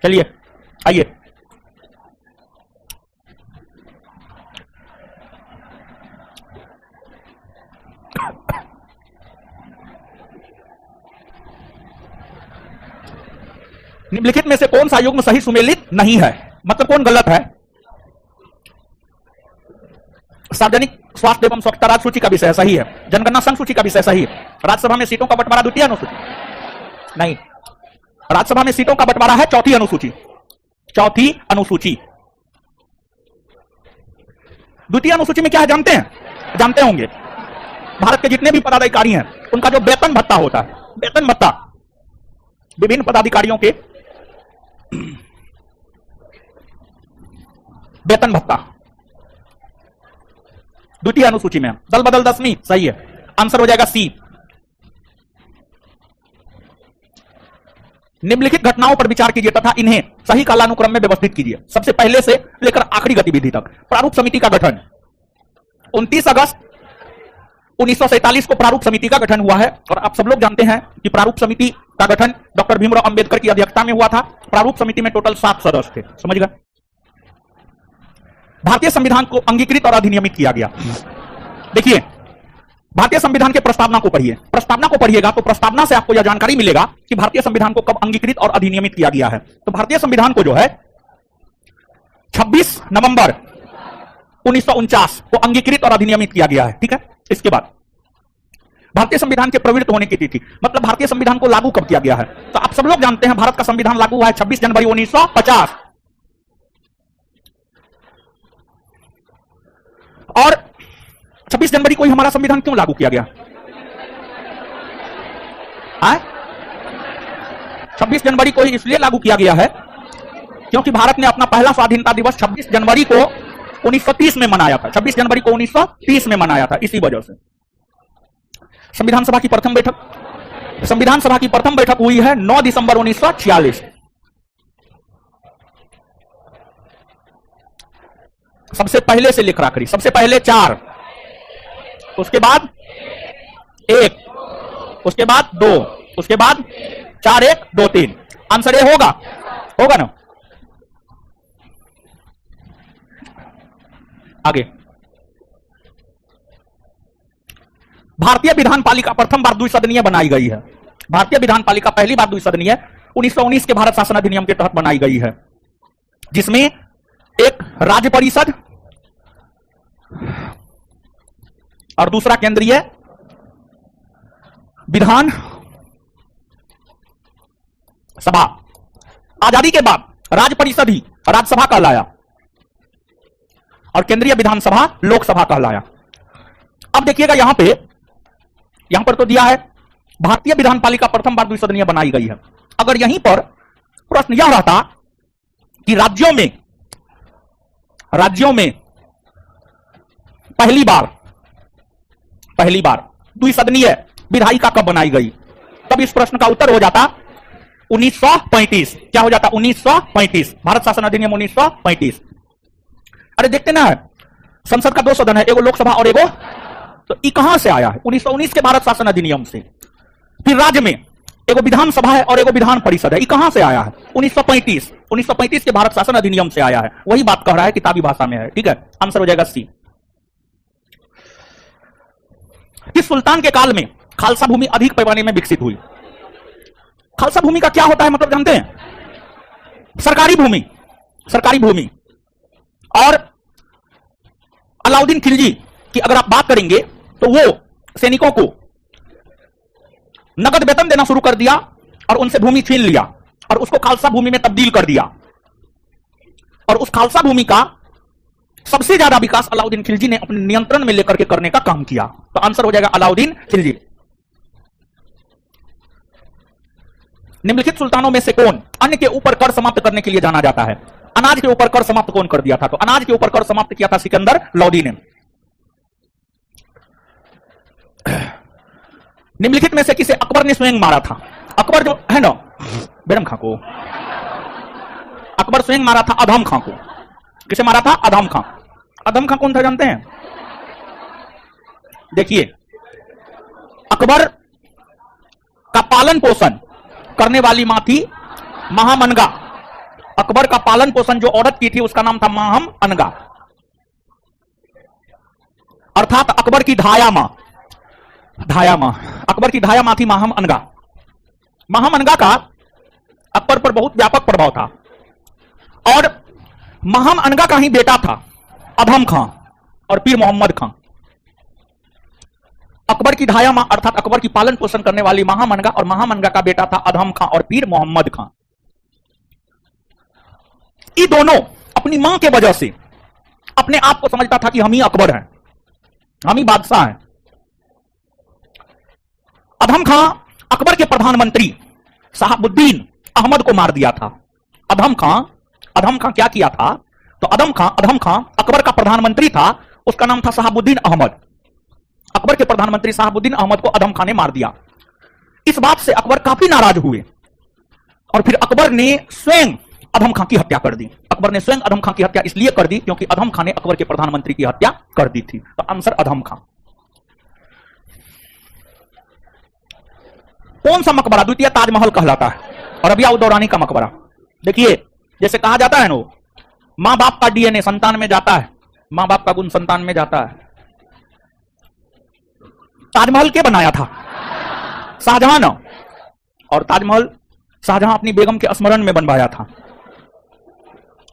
चलिए आइए, निम्नलिखित में से कौन सा युग्म सही सुमेलित नहीं है? मतलब कौन गलत है? सार्वजनिक स्वास्थ्य एवं स्वच्छता राज्य सूची का विषय सही है। जनगणना संघ सूची का विषय सही है। राज्यसभा में सीटों का बंटवारा द्वितीय अनुसूची नहीं, राज्यसभा में सीटों का बंटवारा है चौथी अनुसूची। चौथी अनुसूची। द्वितीय अनुसूची में क्या है जानते हैं? जानते होंगे, भारत के जितने भी पदाधिकारी हैं उनका जो वेतन भत्ता होता है, वेतन भत्ता, विभिन्न पदाधिकारियों के वेतन भत्ता द्वितीय अनुसूची में। दल बदल 10वीं सही है। आंसर हो जाएगा सी। निम्नलिखित घटनाओं पर विचार कीजिए तथा इन्हें सही कालानुक्रम में व्यवस्थित कीजिए। सबसे पहले से लेकर आखिरी गतिविधि तक। प्रारूप समिति का गठन 29 अगस्त 1947 को प्रारूप समिति का गठन हुआ है और आप सब लोग जानते हैं कि प्रारूप समिति का गठन डॉक्टर भीमराव अंबेडकर की अध्यक्षता में हुआ था। प्रारूप समिति में टोटल 7 सदस्य थे, समझ गए। भारतीय संविधान को अंगीकृत और अधिनियमित किया गया। देखिए, भारतीय संविधान के प्रस्तावना को पढ़िए। प्रस्तावना को पढ़िएगा तो प्रस्तावना से आपको यह जानकारी मिलेगा कि भारतीय संविधान को कब अंगीकृत और अधिनियमित किया गया है। तो भारतीय संविधान को जो है 26 नवंबर 1949 को अंगीकृत और अधिनियमित किया गया है, ठीक है। इसके बाद भारतीय संविधान के प्रवृत्त होने की तिथि, मतलब भारतीय संविधान को लागू कब किया गया है, तो आप सब लोग जानते हैं भारत का संविधान लागू हुआ है 26 जनवरी 1950। और 26 जनवरी को ही हमारा संविधान क्यों लागू किया गया? 26 जनवरी को ही इसलिए लागू किया गया है क्योंकि भारत ने अपना पहला स्वाधीनता दिवस 26 जनवरी को 1930 में मनाया था। 26 जनवरी को 1930 में मनाया था। इसी वजह से संविधान सभा की प्रथम बैठक हुई है 9 दिसंबर 1946। सबसे पहले से लिख रखी, सबसे पहले 4, उसके बाद 1, उसके बाद 2, उसके बाद 4 1 2 3। आंसर ए होगा ना। आगे, भारतीय विधान पालिका प्रथम बार द्विसदनीय बनाई गई है। भारतीय विधान पालिका पहली बार द्विसदनीय 1919 के भारत शासन अधिनियम के तहत बनाई गई है, जिसमें एक राज्य परिषद और दूसरा केंद्रीय विधान सभा। आजादी के बाद राज्य परिषद ही राज्यसभा कहलाया और केंद्रीय विधानसभा लोकसभा कहलाया। अब देखिएगा यहां पर तो दिया है भारतीय विधान पालिका प्रथम बार द्विसदनीय बनाई गई है। अगर यहीं पर प्रश्न यह रहता कि राज्यों में पहली बार द्विसदनीय विधायिका कब बनाई गई, तब इस प्रश्न का उत्तर हो जाता 1935। क्या हो जाता? 1935। भारत शासन अधिनियम 1935। अरे देखते ना, संसद का 2 सदन है, एगो लोकसभा और एगो, तो ये कहां से आया है? 1919 के भारत शासन अधिनियम से। फिर राज्य में एगो विधानसभा है और एगो विधान परिषद है, ये कहां से आया है? 1935 के भारत शासन अधिनियम से आया है। वही बात कह रहा है, किताबी भाषा में है, ठीक है। आंसर हो जाएगा सी। किस सुल्तान के काल में खालसा भूमि अधिक पैमाने में विकसित हुई? खालसा भूमि का क्या होता है, मतलब जानते हैं? सरकारी भूमि। और अलाउद्दीन खिलजी की अगर आप बात करेंगे तो वो सैनिकों को नगद वेतन देना शुरू कर दिया और उनसे भूमि छीन लिया और उसको खालसा भूमि में तब्दील कर दिया। और उस खालसा भूमि का सबसे ज्यादा विकास अलाउद्दीन खिलजी ने अपने नियंत्रण में लेकर के करने का काम किया। तो आंसर हो जाएगा अलाउद्दीन खिलजी। निम्नलिखित सुल्तानों में से कौन अन्न के ऊपर कर समाप्त करने के लिए जाना जाता है? अनाज के ऊपर कर समाप्त कौन कर दिया था? तो अनाज के ऊपर कर समाप्त किया था सिकंदर लोदी ने। निम्नलिखित में से किसे अकबर ने स्वयं मारा था? अकबर जो है ना, बेरम खां को अकबर स्वयं मारा था अधम खां को। किसे मारा था? अधम खां। अधम खां कौन था जानते हैं? देखिए, अकबर का पालन पोषण करने वाली मां थी महामनगा। अकबर का पालन पोषण जो औरत की थी उसका नाम था महामनगा, अर्थात अकबर की धाया मां। अकबर की धाया मां थी महामनगा। महामनगा का अकबर पर बहुत व्यापक प्रभाव था और महामनगा का ही बेटा था अधम खां और पीर मोहम्मद खां। अकबर की धाया मां अर्थात अकबर की पालन पोषण करने वाली महामनगा और महामनगा का बेटा था अधम खां और पीर मोहम्मद खां। ये दोनों अपनी मां के वजह से अपने आप को समझता था कि हम ही अकबर हैं, हम ही बादशाह हैं। अधम खां अकबर के प्रधानमंत्री शहाबुद्दीन अहमद को मार दिया था। अधम खां क्या किया था? तो अधम खां अकबर का प्रधानमंत्री था, उसका नाम था शहाबुद्दीन अहमद। अकबर के प्रधानमंत्री शहाबुद्दीन अहमद को अधम खां ने मार दिया। इस बात से अकबर काफी नाराज हुए और फिर अकबर ने स्वयं अधम खां की हत्या कर दी। अकबर ने स्वयं अधम खां की हत्या इसलिए कर दी क्योंकि अधम खां ने अकबर के प्रधानमंत्री की हत्या कर दी थी। तो आंसर अधम खां। कौन सा मकबरा द्वितीय ताजमहल कहलाता है? रबिया उद दौरानी का मकबरा। देखिए, जैसे कहा जाता है ना, मां बाप का डीएनए संतान में जाता है, मां बाप का गुण संतान में जाता है। ताजमहल के बनाया था? शाहजहां ने। और ताजमहल शाहजहां अपनी बेगम के स्मरण में बनवाया था।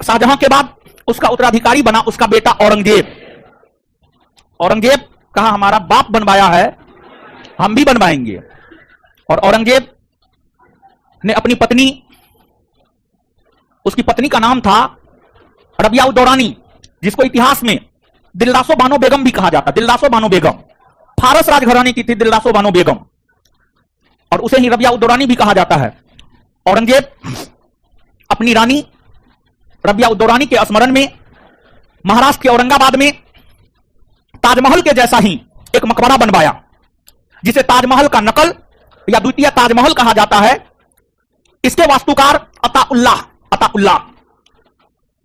शाहजहां के बाद उसका उत्तराधिकारी बना उसका बेटा औरंगजेब। औरंगजेब कहा हमारा बाप बनवाया है, हम भी बनवाएंगे। और औरंगजेब ने अपनी पत्नी, उसकी पत्नी का नाम था रबिया उद दौरानी, जिसको इतिहास में दिलदासो बानो बेगम भी कहा जाता। दिलदासो बानो बेगम फारस राजघराने की थी, दिलदासो बानो बेगम, और उसे ही रबिया उद दौरानी भी कहा जाता है। औरंगजेब अपनी रानी रबिया उद दौरानी के स्मरण में महाराष्ट्र के औरंगाबाद में ताजमहल के जैसा ही एक मकबरा बनवाया, जिसे ताजमहल का नकल या द्वितीय ताजमहल कहा जाता है। इसके वास्तुकार अताउल्लाह, अताउल्लाह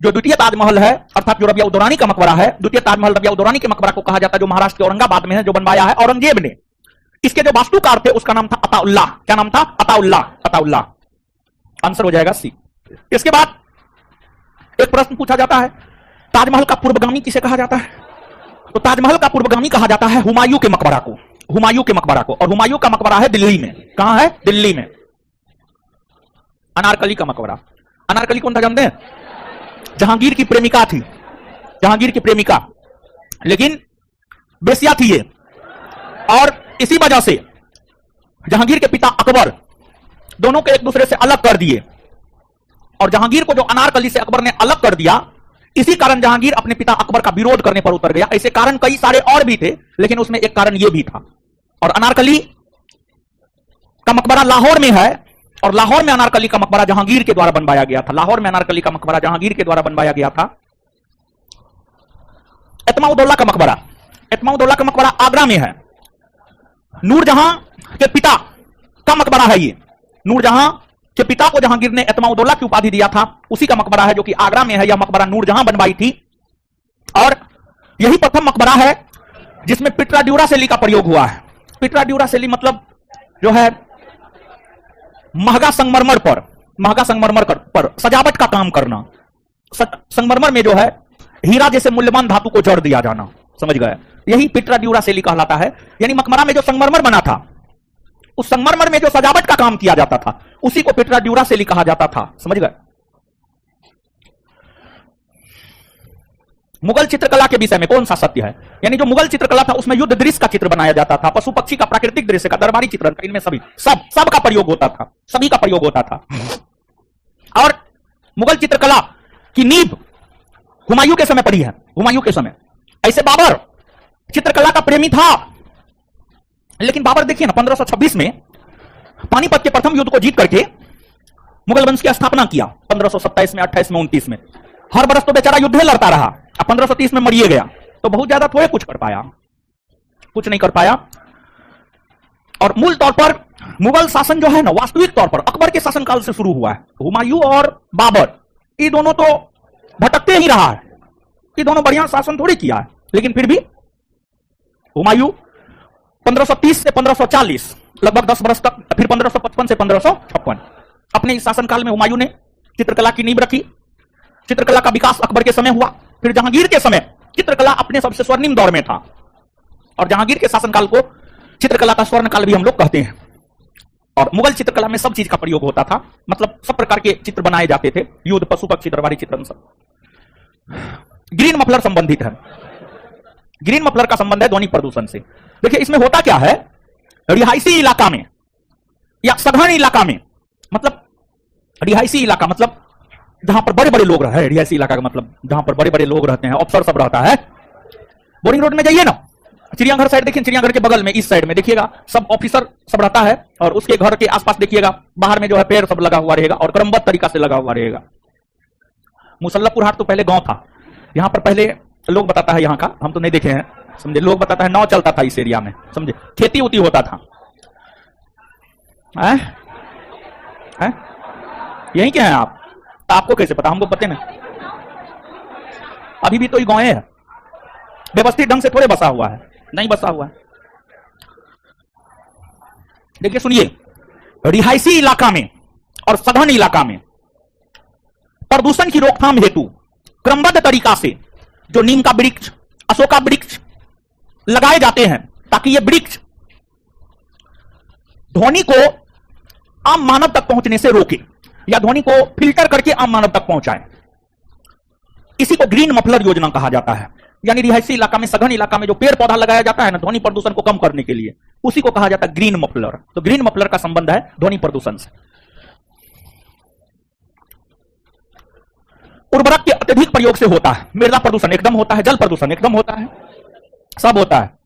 जो द्वितीय ताजमहल है, अर्थात जो रबिया उद दौरानी का मकबरा है, द्वितीय ताजमहल रबिया उद दौरानी के मकबरा को कहा जाता है, जो महाराष्ट्र के औरंगाबाद में है, जो बनवाया है औरंगजेब ने। इसके जो वास्तुकार थे उसका नाम था अताउल्लाह। क्या नाम था? अताउल्लाह, अताउल्लाह। आंसर हो जाएगा सी। इसके बाद एक प्रश्न पूछा जाता है, ताजमहल का पूर्वगामी किसे कहा जाता है? तो ताजमहल का पूर्वगामी कहा जाता है हुमायूं के मकबरा को, हुमायूं के मकबरा को। और हुमायूं का मकबरा है दिल्ली में। कहां है? दिल्ली में। अनारकली का मकबरा। अनारकली कौन था जानते हैं? जहांगीर की प्रेमिका थी, जहांगीर की प्रेमिका, लेकिन बेस्या थी ये। और इसी वजह से जहांगीर के पिता अकबर दोनों को एक दूसरे से अलग कर दिए। और जहांगीर को जो अनारकली से अकबर ने अलग कर दिया, इसी कारण जहांगीर अपने पिता अकबर का विरोध करने पर उतर गया। ऐसे कारण कई सारे और भी थे, लेकिन उसमें एक कारण यह भी था। और अनारकली का मकबरा लाहौर में है, और लाहौर में अनारकली का मकबरा जहांगीर के द्वारा बनवाया गया था। लाहौर में अनारकली का मकबरा जहांगीर के द्वारा बनवाया गया था। एतमाउद्दौला का मकबरा, एतमाउद्दौला का मकबरा आगरा में है। नूरजहां के पिता का मकबरा है ये। नूरजहां के पिता को जहांगीर ने एतमाउद्दौला की उपाधि दिया था, उसी का मकबरा है, जो कि आगरा में है। यह मकबरा नूरजहां बनवाई थी, और यही प्रथम मकबरा है जिसमें पिट्रा ड्यूरा शैली का प्रयोग हुआ है। पिट्रा ड्यूरा शैली मतलब जो है महंगा संगमरमर पर, महंगा संगमरमर पर सजावट का काम करना। संगमरमर में जो है हीरा जैसे मूल्यवान धातु को जड़ दिया जाना, समझ गए? यही पिट्रा ड्यूरा शैली कहलाता है। यानी मकबरा में जो संगमरमर बना था, उस संगमरमर में जो सजावट का काम किया जाता था, उसी को पिट्रा ड्यूरा शैली कहा जाता था, समझ गए? मुगल चित्रकला के विषय में कौन सा सत्य है? यानी जो मुगल चित्रकला था उसमें युद्ध दृश्य का चित्र बनाया जाता था, पशु पक्षी का, प्राकृतिक दृश्य का, दरबारी चित्रण का, इनमें सभी सब का प्रयोग होता था, सभी का प्रयोग होता था। और मुगल चित्रकला की नींव हुमायूं के समय पड़ी है, हुमायूं के समय। ऐसे बाबर चित्रकला का प्रेमी था, लेकिन बाबर देखिए ना 1526 में पानीपत के प्रथम युद्ध को जीत करके मुगल वंश की स्थापना किया। 1527 में, 28 में, 29 में हर बरस तो बेचारा युद्ध लड़ता रहा। अब 1530 में मरिए गया, तो बहुत ज्यादा थोड़े कुछ कर पाया, कुछ नहीं कर पाया। और मूल तौर पर मुगल शासन जो है ना, वास्तविक तौर पर अकबर के शासनकाल से शुरू हुआ है। हुमायूं और बाबर ये दोनों तो भटकते ही रहा है, ये दोनों बढ़िया शासन थोड़ी किया है, लेकिन फिर भी हुमायूं 1530 से 1540 लगभग 10 वर्ष तक, फिर 1555 से 1556 अपने इस शासनकाल में हुमायूं ने चित्रकला की नींव रखी। चित्रकला का विकास अकबर के समय हुआ। फिर जहांगीर के समय चित्रकला अपने सबसे स्वर्णिम दौर में था, और जहांगीर के शासनकाल को चित्रकला का स्वर्ण काल भी हम लोग कहते हैं। और मुगल चित्रकला में सब चीज का प्रयोग होता था, मतलब सब प्रकार के चित्र बनाए जाते थे, युद्ध, पशु पक्षी, दरबारी चित्रण सब। ग्रीन मफलर संबंधित है। ग्रीन मफलर का संबंध है ध्वनि प्रदूषण से। देखिए इसमें होता क्या है, रिहायशी इलाका में या सघन इलाका में, मतलब रिहायशी इलाका मतलब जहां पर बड़े बड़े लोग रहते हैं, रिहायशी इलाका का मतलब जहां पर बड़े बड़े लोग रहते हैं, अफसर सब रहता है। बोरिंग रोड में जाइए ना, चिड़ियाघर साइड देखिए, चिड़ियाघर के बगल में इस साइड में देखिएगा सब ऑफिसर सब रहता है, और उसके घर के आसपास देखिएगा बाहर में जो है पेड़ सब लगा हुआ रहेगा और क्रमबद्ध तरीका से लगा हुआ रहेगा। मुसल्लपुर हाट तो पहले गांव था, यहां पर पहले लोग बताता है, यहाँ का हम तो नहीं देखे हैं, समझे, लोग बताता है नाव चलता था इस एरिया में, समझे, खेती उती होता था। यहीं के हैं आप? तो आपको कैसे पता? हमको पता नहीं। अभी भी तो ये गांव है, व्यवस्थित ढंग से थोड़े बसा हुआ है, नहीं बसा हुआ है। देखिए सुनिए, रिहायशी इलाका में और सघन इलाका में प्रदूषण की रोकथाम हेतु क्रमबद्ध तरीका से जो नीम का वृक्ष, अशोक का वृक्ष लगाए जाते हैं ताकि ये वृक्ष ध्वनि को आम मानव तक पहुंचने से रोके या ध्वनि को फिल्टर करके आम मानव तक पहुंचाए। इसी को ग्रीन मफलर योजना कहा जाता है। यानी रिहायशी इलाका में, सघन इलाका में जो पेड़ पौधा लगाया जाता है ना ध्वनि प्रदूषण को कम करने के लिए, उसी को कहा जाता है ग्रीन मफलर। तो ग्रीन मफलर का संबंध है ध्वनि प्रदूषण से। उर्वरक के अत्यधिक प्रयोग से होता है मृदा प्रदूषण, एकदम होता है, जल प्रदूषण एकदम होता है, सब होता है।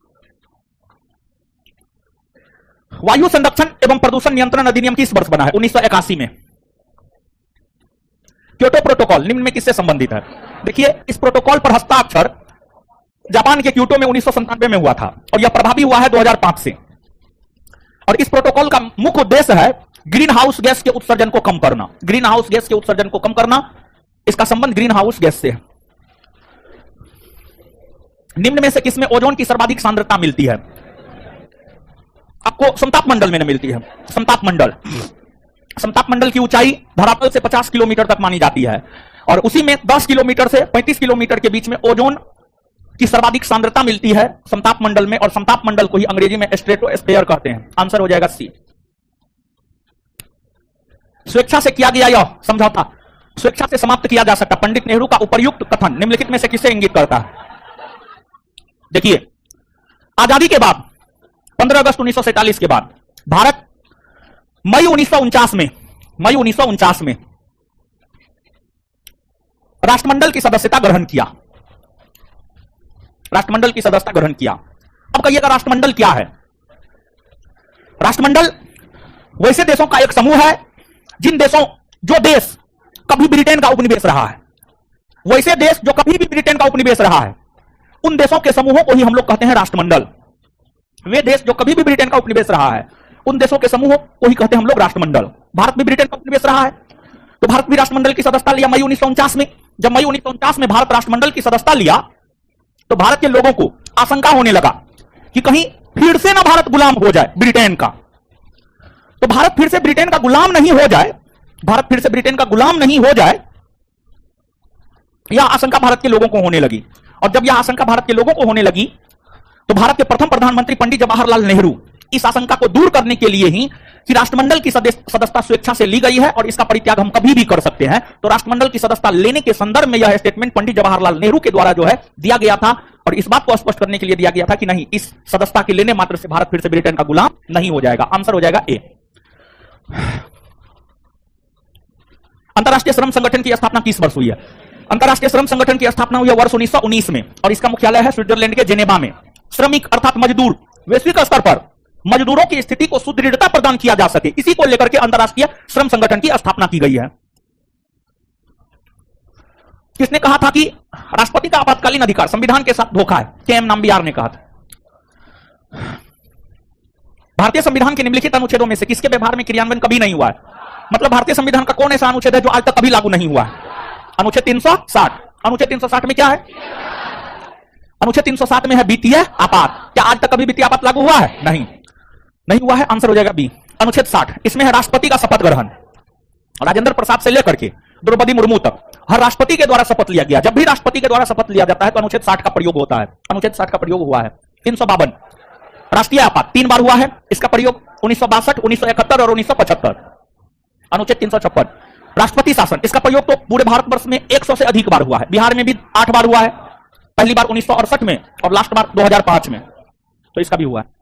वायु संरक्षण एवं प्रदूषण नियंत्रण अधिनियम किस वर्ष बना है? 1981 में। क्योटो प्रोटोकॉल निम्न में किससे संबंधित है? देखिए, इस प्रोटोकॉल पर हस्ताक्षर जापान के क्योटो में 1997 में हुआ था और यह प्रभावी हुआ है 2005 से। और इस प्रोटोकॉल का मुख्य उद्देश्य है ग्रीन हाउस गैस के उत्सर्जन को कम करना। ग्रीन हाउस गैस के उत्सर्जन को कम करना, इसका संबंध ग्रीन हाउस गैस से है। निम्न में से किसमें ओजोन की सर्वाधिक सांद्रता मिलती है? आपको समताप मंडल में मिलती है। समताप मंडल, समताप मंडल की ऊंचाई धरातल से 50 किलोमीटर तक मानी जाती है और उसी में 10 किलोमीटर से 35 किलोमीटर के बीच में ओजोन की सर्वाधिक सांद्रता मिलती है समताप मंडल में। और समताप मंडल को ही अंग्रेजी में स्ट्रेटोस्फीयर कहते हैं। आंसर हो जाएगा सी। स्वेच्छा से किया गया यह समझौता स्वेच्छा से समाप्त किया जा सकता। पंडित नेहरू का उपर्युक्त कथन निम्नलिखित में से किसे इंगित करता है? देखिए, आजादी के बाद 15 अगस्त 1947 के बाद भारत मई 1949 में राष्ट्रमंडल की सदस्यता ग्रहण किया। राष्ट्रमंडल की सदस्यता ग्रहण किया। अब कहिएगा राष्ट्रमंडल क्या है? राष्ट्रमंडल वैसे देशों का एक समूह है जो देश कभी ब्रिटेन का उपनिवेश रहा है, वैसे देश जो कभी भी ब्रिटेन का उपनिवेश रहा है, उन देशों के समूहों को ही हम लोग कहते हैं राष्ट्रमंडल। वे देश जो कभी भी ब्रिटेन का उपनिवेश रहा है, उन देशों के समूहों को ही कहते हैं हम लोग राष्ट्रमंडल। भारत भी ब्रिटेन का उपनिवेश रहा है, तो भारत भी राष्ट्रमंडल की सदस्यता लिया मई 1949 में। जब मई 1949 में भारत राष्ट्रमंडल की सदस्यता लिया, तो भारत के लोगों को आशंका होने लगा कि कहीं फिर से ना भारत गुलाम हो जाए ब्रिटेन का। तो भारत फिर से ब्रिटेन का गुलाम नहीं हो जाए, भारत फिर से ब्रिटेन का गुलाम नहीं हो जाए, यह आशंका भारत के लोगों को होने लगी। और जब यह आशंका भारत के लोगों को होने लगी, तो भारत के प्रथम प्रधानमंत्री पंडित जवाहरलाल नेहरू इस आशंका को दूर करने के लिए ही कि राष्ट्रमंडल की सदस्यता स्वेच्छा से ली गई है और इसका परित्याग हम कभी भी कर सकते हैं, तो राष्ट्रमंडल की सदस्यता लेने के संदर्भ में यह स्टेटमेंट पंडित जवाहरलाल नेहरू के द्वारा जो है दिया गया था। और इस बात को स्पष्ट करने के लिए दिया गया था कि नहीं, इस सदस्यता के लेने मात्र से भारत फिर से ब्रिटेन का गुलाम नहीं हो जाएगा। आंसर हो जाएगा ए। अंतरराष्ट्रीय श्रम संगठन की स्थापना किस वर्ष हुई है? अंतरराष्ट्रीय श्रम संगठन की स्थापना हुई है वर्ष 1919 में और इसका मुख्यालय है स्विट्जरलैंड के जेनेवा में। श्रमिक अर्थात मजदूर, वैश्विक स्तर पर मजदूरों की स्थिति को सुदृढ़ता प्रदान किया जा सके, इसी को लेकर के अंतरराष्ट्रीय श्रम संगठन की स्थापना की गई है। किसने कहा था कि राष्ट्रपति का आपातकालीन अधिकार संविधान के साथ धोखा है? के एम नाम्बियार ने कहा था। भारतीय संविधान के निम्नलिखित अनुच्छेदों में से किसके व्यवहार में क्रियान्वयन कभी नहीं हुआ है? मतलब भारतीय संविधान का कौन ऐसा अनुच्छेद है जो आज तक कभी लागू नहीं हुआ है? अनुच्छेद 360। अनुच्छेद 360 में क्या है? अनुच्छेद 360 में है वित्तीय आपात। क्या आज तक कभी वित्तीय आपात लागू हुआ है? नहीं हुआ है। आंसर हो जाएगा बी। अनुच्छेद 60, इसमें है राष्ट्रपति का शपथ ग्रहण। राजेंद्र प्रसाद से लेकर के द्रौपदी मुर्मू तक हर राष्ट्रपति के द्वारा शपथ लिया गया। जब भी राष्ट्रपति के द्वारा शपथ लिया जाता है तो अनुच्छेद 60 का प्रयोग होता है। अनुच्छेद 60 का प्रयोग हुआ है। 352 राष्ट्रीय आपात 3 बार हुआ है। इसका प्रयोग 1962, 1971 और 1975। अनुच्छेद 356 राष्ट्रपति शासन, इसका प्रयोग तो पूरे भारतवर्ष में 100 से अधिक बार हुआ है। बिहार में भी 8 बार हुआ है, पहली बार 1968 में और लास्ट बार 2005 में, तो इसका भी हुआ है।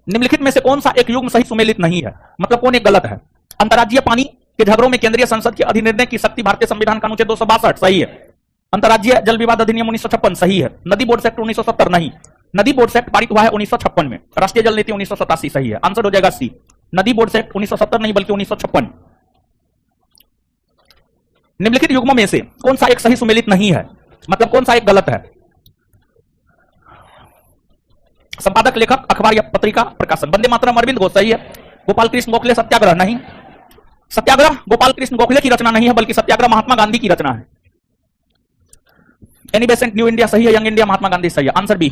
निम्नलिखित में से कौन सा एक युग्म सही सुमेलित नहीं है? मतलब कौन एक गलत है? अंतर्राज्यीय पानी के झगड़ों में केंद्रीय संसद के अधिनिर्णय की शक्ति भारतीय संविधान का अनुच्छेद 262 सही है। अंतर्राज्यीय जल विवाद अधिनियम 1956 सही है। नदी बोर्ड एक्ट 1970 नहीं। नदी बोर्ड एक्ट पारित हुआ है 1956 में। राष्ट्रीय जल नीति 1987 सही है। आंसर हो जाएगा सी। नदी बोर्ड एक्ट 1970 नहीं बल्कि 1956। निम्नलिखित युग्मों में से कौन सा एक सही सुमेलित नहीं है? मतलब कौन सा एक गलत है? संपादक, लेखक, अखबार या पत्रिका, प्रकाशन। वंदे मातरम अरविंद घोष सही है। गोपाल कृष्ण गोखले सत्याग्रह नहीं, सत्याग्रह गोपाल कृष्ण गोखले की रचना नहीं है, बल्कि सत्याग्रह महात्मा गांधी की रचना है। एनी बेसेंट न्यू इंडिया सही है, यंग इंडिया महात्मा गांधी सही है। Answer B.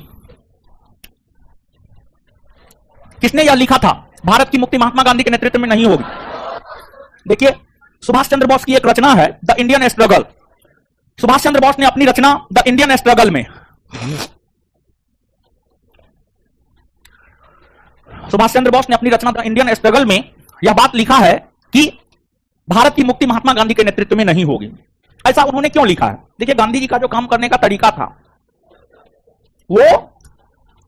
किसने यह लिखा था? भारत की मुक्ति महात्मा गांधी के नेतृत्व में नहीं होगी। देखिए, सुभाष चंद्र बोस की एक रचना है the Indian struggle. Subhash Chandra Bose ने अपनी रचना द इंडियन स्ट्रगल में, सुभाष चंद्र बोस ने अपनी रचना द इंडियन स्ट्रगल में यह बात लिखा है कि भारत की मुक्ति महात्मा गांधी के नेतृत्व में नहीं होगी। ऐसा उन्होंने क्यों लिखा है? देखिए, गांधी जी का जो काम करने का तरीका था वो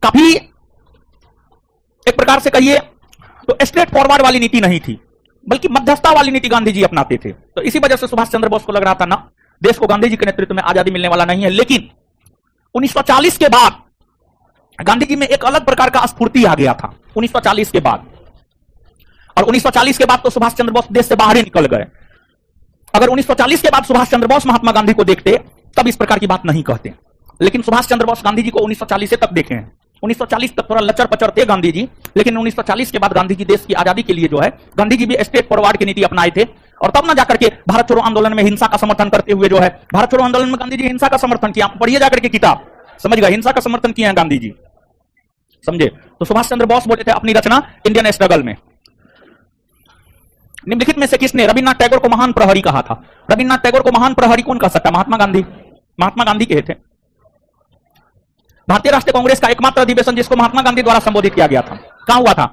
काफी, एक प्रकार से कहिए तो स्ट्रेट फॉरवर्ड वाली नीति नहीं थी, बल्कि मध्यस्थता वाली नीति गांधी जी अपनाते थे। तो इसी वजह से सुभाष चंद्र बोस को लग रहा था ना, देश को गांधी जी के नेतृत्व में आजादी मिलने वाला नहीं है। लेकिन 1940 के बाद गांधी जी में एक अलग प्रकार का स्फूर्ति आ गया था 1940 के बाद। और 1940 के बाद तो सुभाष चंद्र बोस देश से बाहर ही निकल गए। अगर 1940 के बाद सुभाष चंद्र बोस महात्मा गांधी को देखते तब इस प्रकार की बात नहीं कहते। लेकिन सुभाष चंद्र बोस गांधी जी को 1940 से तक देखे हैं। 1940 तक थोड़ा लचर पचर थे गांधी जी, लेकिन 1940 के बाद गांधी जी देश की आजादी के लिए जो है, गांधी जी भी स्टेट फॉरवर्ड की नीति अपनाए थे। और तब ना जाकर के भारत छोड़ो आंदोलन में हिंसा का समर्थन करते हुए जो है, भारत छोड़ो आंदोलन में गांधी जी हिंसा का समर्थन किया। पढ़िए जाकर के किताब, समझ गए, हिंसा का समर्थन किया है गांधी जी, समझे। तो सुभाष चंद्र बोस बोले थे अपनी रचना इंडियन स्ट्रगल में, निम्नलिखित में से किसने रविन्द्रनाथ टैगोर को महान प्रहरी कहा था? रविन्द्रनाथ टैगोर को महान प्रहरी कौन कह सकता? महात्मा गांधी। महात्मा गांधी कहे थे। भारतीय राष्ट्रीय कांग्रेस का एकमात्र अधिवेशन जिसको महात्मा गांधी द्वारा संबोधित किया गया था, कहां हुआ था?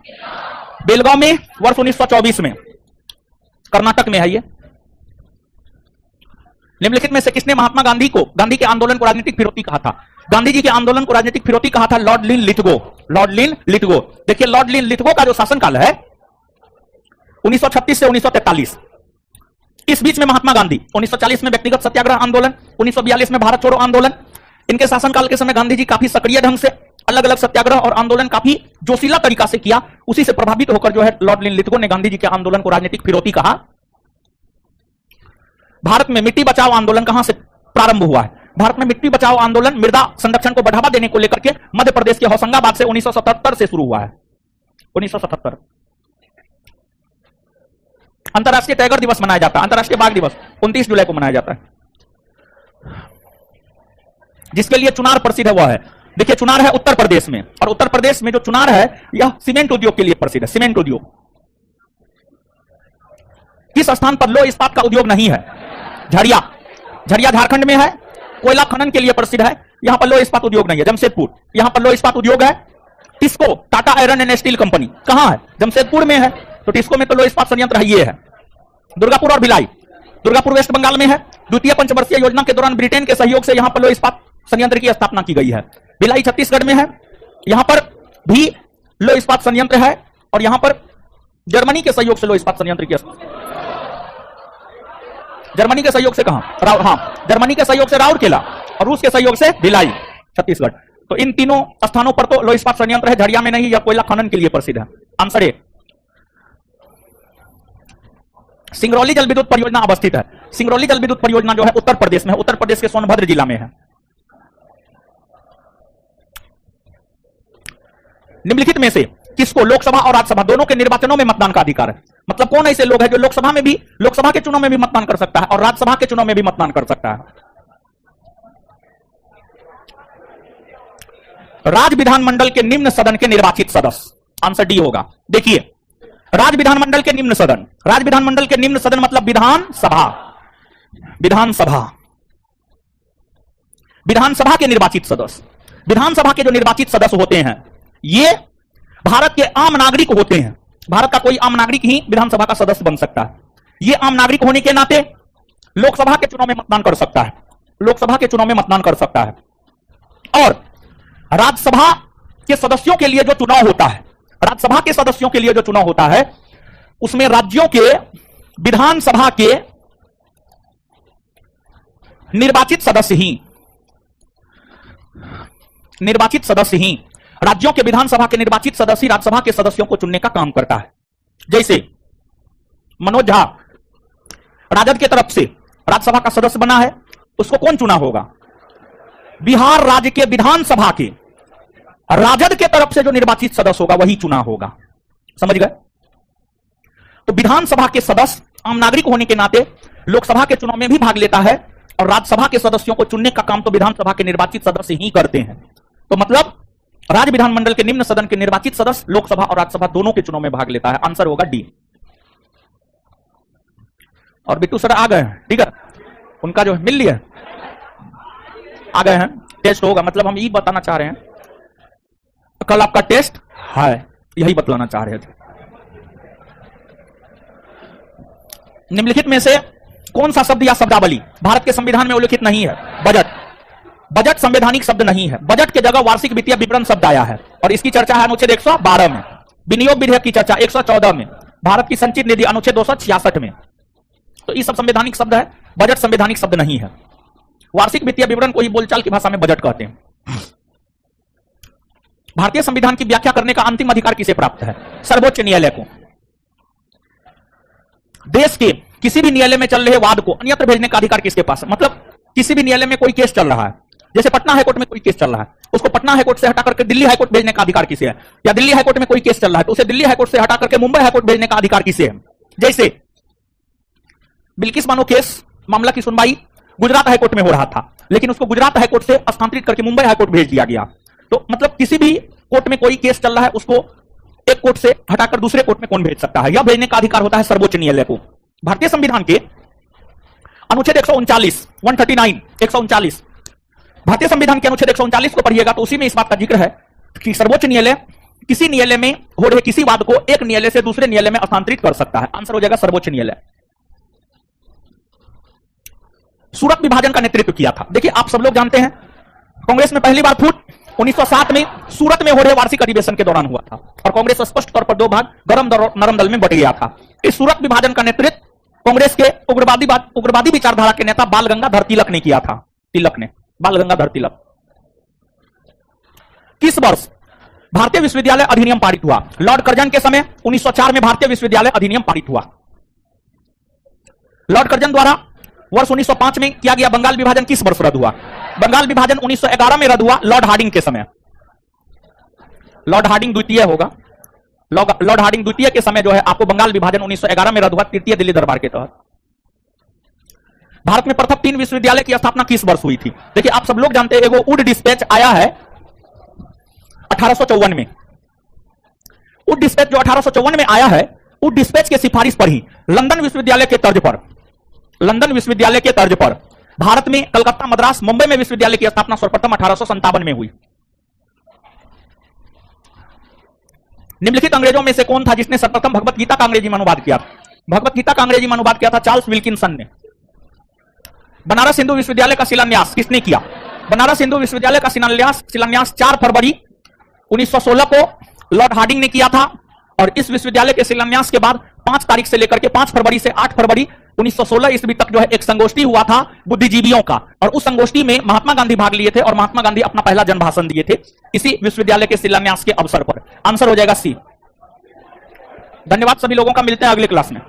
बेलगांव में, वर्ष 1924 में, कर्नाटक में है ये। निम्नलिखित में से किसने महात्मा गांधी को, गांधी के आंदोलन को राजनीतिक फिरौती कहा था? गांधी जी के आंदोलन को राजनीतिक फिरौती कहा था लॉर्ड लिन लिथगो। लॉर्ड लिन लिथगो, देखिए लॉर्ड लिन लिथगो का जो शासनकाल है 1936 से 1943, इस बीच में महात्मा गांधी 1940 में व्यक्तिगत सत्याग्रह आंदोलन, 1942 में भारत छोड़ो आंदोलन, इनके शासनकाल के समय गांधी जी काफी सक्रिय ढंग से अलग अलग सत्याग्रह और आंदोलन काफी जोशीला तरीका से किया। उसी से प्रभावित होकर जो है लॉर्ड लिन लिथगो ने गांधी जी के आंदोलन को राजनीतिक फिरौती कहा। भारत में मिट्टी बचाओ आंदोलन कहां से प्रारंभ हुआ है? भारत में मिट्टी बचाओ आंदोलन मृदा संरक्षण को बढ़ावा देने को लेकर के मध्य प्रदेश के होशंगाबाद से 1977 से शुरू हुआ है। 1977 अंतर्राष्ट्रीय टाइगर दिवस मनाया जाता है, अंतर्राष्ट्रीय बाघ दिवस 29 जुलाई को मनाया जाता है। जिसके लिए चुनार प्रसिद्ध है वह है, देखिए चुनार है उत्तर प्रदेश में, और उत्तर प्रदेश में जो चुनार है यह सीमेंट उद्योग के लिए प्रसिद्ध है। सीमेंट उद्योग। किस स्थान पर लौह इस्पात का उद्योग नहीं है? झरिया। झरिया झारखंड में है, कोयला खनन के लिए प्रसिद्ध है, यहां पर लौह इस्पात उद्योग नहीं है। जमशेदपुर, यहां पर लौह इस्पात उद्योग है। TISCO, Tata iron and steel company कहां है? जमशेदपुर में है, तो टिस्को में तो लौह इस्पात संयंत्र है, ये है। दुर्गापुर और भिलाई, दुर्गापुर वेस्ट बंगाल में है। द्वितीय पंचवर्षीय योजना के दौरान ब्रिटेन के सहयोग से यहां पर लौह इस्पात संयंत्र की स्थापना की गई है। भिलाई छत्तीसगढ़ में है, यहां पर भी लौह इस्पात संयंत्र है, और यहां पर जर्मनी के सहयोग से लौह इस्पात संयंत्र की, जर्मनी के सहयोग से कहां? हाँ, जर्मनी के सहयोग से राउरकेला और रूस के सहयोग से भिलाई छत्तीसगढ़। तो इन तीनों स्थानों पर तो लौह इस्पात संयंत्र है, झरिया में नहीं, या कोयला खनन के लिए प्रसिद्ध है। Answer A. सिंगरौली जल विद्युत परियोजना अवस्थित है। सिंगरौली जल विद्युत परियोजना जो है उत्तर प्रदेश में है, उत्तर प्रदेश के सोनभद्र जिला में है। निम्नलिखित में से किसको लोकसभा और राज्यसभा दोनों के निर्वाचनों में मतदान का अधिकार है? मतलब कौन ऐसे लोग हैं जो लोकसभा में भी, लोकसभा के चुनाव में भी मतदान कर सकता है और राज्यसभा के चुनाव में भी मतदान कर सकता है? राज्य विधानमंडल के निम्न सदन के निर्वाचित सदस्य। आंसर डी होगा। देखिए, राज्य विधानमंडल के निम्न सदन, राज्य विधानमंडल के निम्न सदन मतलब विधानसभा, विधानसभा, विधानसभा के निर्वाचित सदस्य। विधानसभा के जो निर्वाचित सदस्य होते हैं ये भारत के आम नागरिक होते हैं। भारत का कोई आम नागरिक ही विधानसभा का सदस्य बन सकता है। ये आम नागरिक होने के नाते लोकसभा के चुनाव में मतदान कर सकता है, लोकसभा के चुनाव में मतदान कर सकता है। और राज्यसभा के सदस्यों के लिए जो चुनाव होता है, राज्यसभा के सदस्यों के लिए जो चुनाव होता है उसमें राज्यों के विधानसभा के निर्वाचित सदस्य ही, निर्वाचित सदस्य ही, राज्यों के विधानसभा के निर्वाचित सदस्य राज्यसभा के सदस्यों को चुनने का काम करता है। जैसे मनोज झा राजद के तरफ से राज्यसभा का सदस्य बना है, उसको कौन चुना होगा? बिहार राज्य के विधानसभा के राजद के तरफ से जो निर्वाचित सदस्य होगा वही चुना होगा। समझ गए? तो विधानसभा के सदस्य आम नागरिक होने के नाते लोकसभा के चुनाव में भी भाग लेता है और राज्यसभा के सदस्यों को चुनने का काम तो विधानसभा के निर्वाचित सदस्य ही करते हैं। तो मतलब राज्य विधानमंडल के निम्न सदन के निर्वाचित सदस्य लोकसभा और राज्यसभा दोनों के चुनाव में भाग लेता है। आंसर होगा डी। और बिट्टू सर आ गए हैं, ठीक है, उनका जो मिल लिया आ गए हैं, टेस्ट होगा, मतलब हम ये बताना चाह रहे हैं कल आपका टेस्ट है, यही बतलाना चाह रहे थे। निम्नलिखित में से कौन सा शब्द या शब्दावली भारत के संविधान में उल्लिखित नहीं है? बजट। बजट संवैधानिक शब्द नहीं है। बजट के जगह वार्षिक वित्तीय विवरण शब्द आया है और इसकी चर्चा है अनुच्छेद 112 में। विनियोग विधेयक की चर्चा 114 में। भारत की संचित निधि अनुच्छेद 266 में। तो ये सब संवैधानिक शब्द है, बजट संवैधानिक शब्द नहीं है। वार्षिक वित्तीय विवरण को ही बोलचाल की भाषा में बजट कहते हैं। भारतीय संविधान की व्याख्या करने का अंतिम अधिकार किसे प्राप्त है? सर्वोच्च न्यायालय को। देश के किसी भी न्यायालय में चल रहे वाद को अन्यत्र भेजने का अधिकार किसके पास है? मतलब किसी भी न्यायालय में कोई केस चल रहा है, जैसे पटना हाईकोर्ट में कोई केस चल रहा है, उसको पटना हाईकोर्ट से हटा करके दिल्ली हाईकोर्ट भेजने का अधिकार किसे है? या दिल्ली हाईकोर्ट में कोई केस चल रहा है तो उसे दिल्ली हाईकोर्ट से हटा करके मुंबई हाईकोर्ट भेजने का अधिकार किसे है? जैसे बिल्किस बानो केस मामला की सुनवाई गुजरात हाईकोर्ट में हो रहा था, लेकिन उसको गुजरात हाईकोर्ट से स्थानांतरित करके मुंबई हाईकोर्ट भेज दिया गया। तो मतलब किसी भी कोर्ट में कोई केस चल रहा है उसको एक कोर्ट से हटाकर दूसरे कोर्ट में कौन भेज सकता है? यह भेजने का अधिकार होता है सर्वोच्च न्यायालय को। भारतीय संविधान के अनुच्छेद 139 भारतीय संविधान के अनुच्छेद 139 को पढ़िएगा तो उसी में इस बात का जिक्र है कि सर्वोच्च न्यायालय किसी न्यायालय में हो रहे किसी वाद को एक न्यायालय से दूसरे न्यायालय में स्थानांतरित कर सकता है। आंसर हो जाएगा सर्वोच्च न्यायालय। सूरत विभाजन का नेतृत्व किया था। देखिए आप सब लोग जानते हैं कांग्रेस में पहली बार फूट 1907 में सूरत में हो रहे वार्षिक अधिवेशन के दौरान हुआ था और कांग्रेस स्पष्ट तौर पर दो भाग गरम दल और नरम दल में बट गया था। इस सूरत विभाजन का नेतृत्व कांग्रेस के उग्रवादी विचारधारा के नेता बाल गंगाधर तिलक ने किया था। बाल गंगाधर तिलक। किस वर्ष भारतीय विश्वविद्यालय अधिनियम पारित हुआ? लॉर्ड कर्जन के समय 1904 में भारतीय विश्वविद्यालय अधिनियम पारित हुआ। लॉर्ड कर्जन द्वारा वर्ष 1905 में किया गया बंगाल विभाजन किस वर्ष रद्द हुआ? बंगाल विभाजन 1911 में रद्द हुआ लॉर्ड हार्डिंग के समय। लॉर्ड हार्डिंग द्वितीय होगा। लॉर्ड हार्डिंग द्वितीय के समय जो है आपको बंगाल विभाजन 1911 में रद्द हुआ तृतीय दिल्ली दरबार के तहत। भारत में प्रथम 3 विश्वविद्यालय की स्थापना किस वर्ष हुई थी? देखिए आप सब लोग जानते हैं एगो वुड डिस्पैच आया है 1854 में। वुड डिस्पैच जो 1854 में आया है, वुड डिस्पैच के सिफारिश पर ही लंदन विश्वविद्यालय के तर्ज पर भारत में कलकत्ता, मद्रास, मुंबई में विश्वविद्यालय की स्थापना सर्वप्रथम 1857 में हुई। निम्नलिखित अंग्रेजों में से कौन था जिसने सर्वप्रथम भगवत गीता का अंग्रेजी में अनुवाद किया? भगवत गीता का अंग्रेजी में अनुवाद किया था चार्ल्स विल्किंसन ने। बनारस हिंदू विश्वविद्यालय का शिलान्यास किसने किया? बनारस हिंदू विश्वविद्यालय का शिलान्यास 4 फरवरी 1916 को लॉर्ड हार्डिंग ने किया था और इस विश्वविद्यालय के शिलान्यास के बाद 5 तारीख से लेकर के 5 फरवरी से 8 फरवरी 1916 ईस्वी तक जो है एक संगोष्ठी हुआ था बुद्धिजीवियों का और उस संगोष्ठी में महात्मा गांधी भाग लिए थे और महात्मा गांधी अपना पहला जन भाषण दिए थे इसी विश्वविद्यालय के शिलान्यास के अवसर पर। आंसर हो जाएगा सी। धन्यवाद सभी लोगों का, मिलते हैं अगले क्लास में।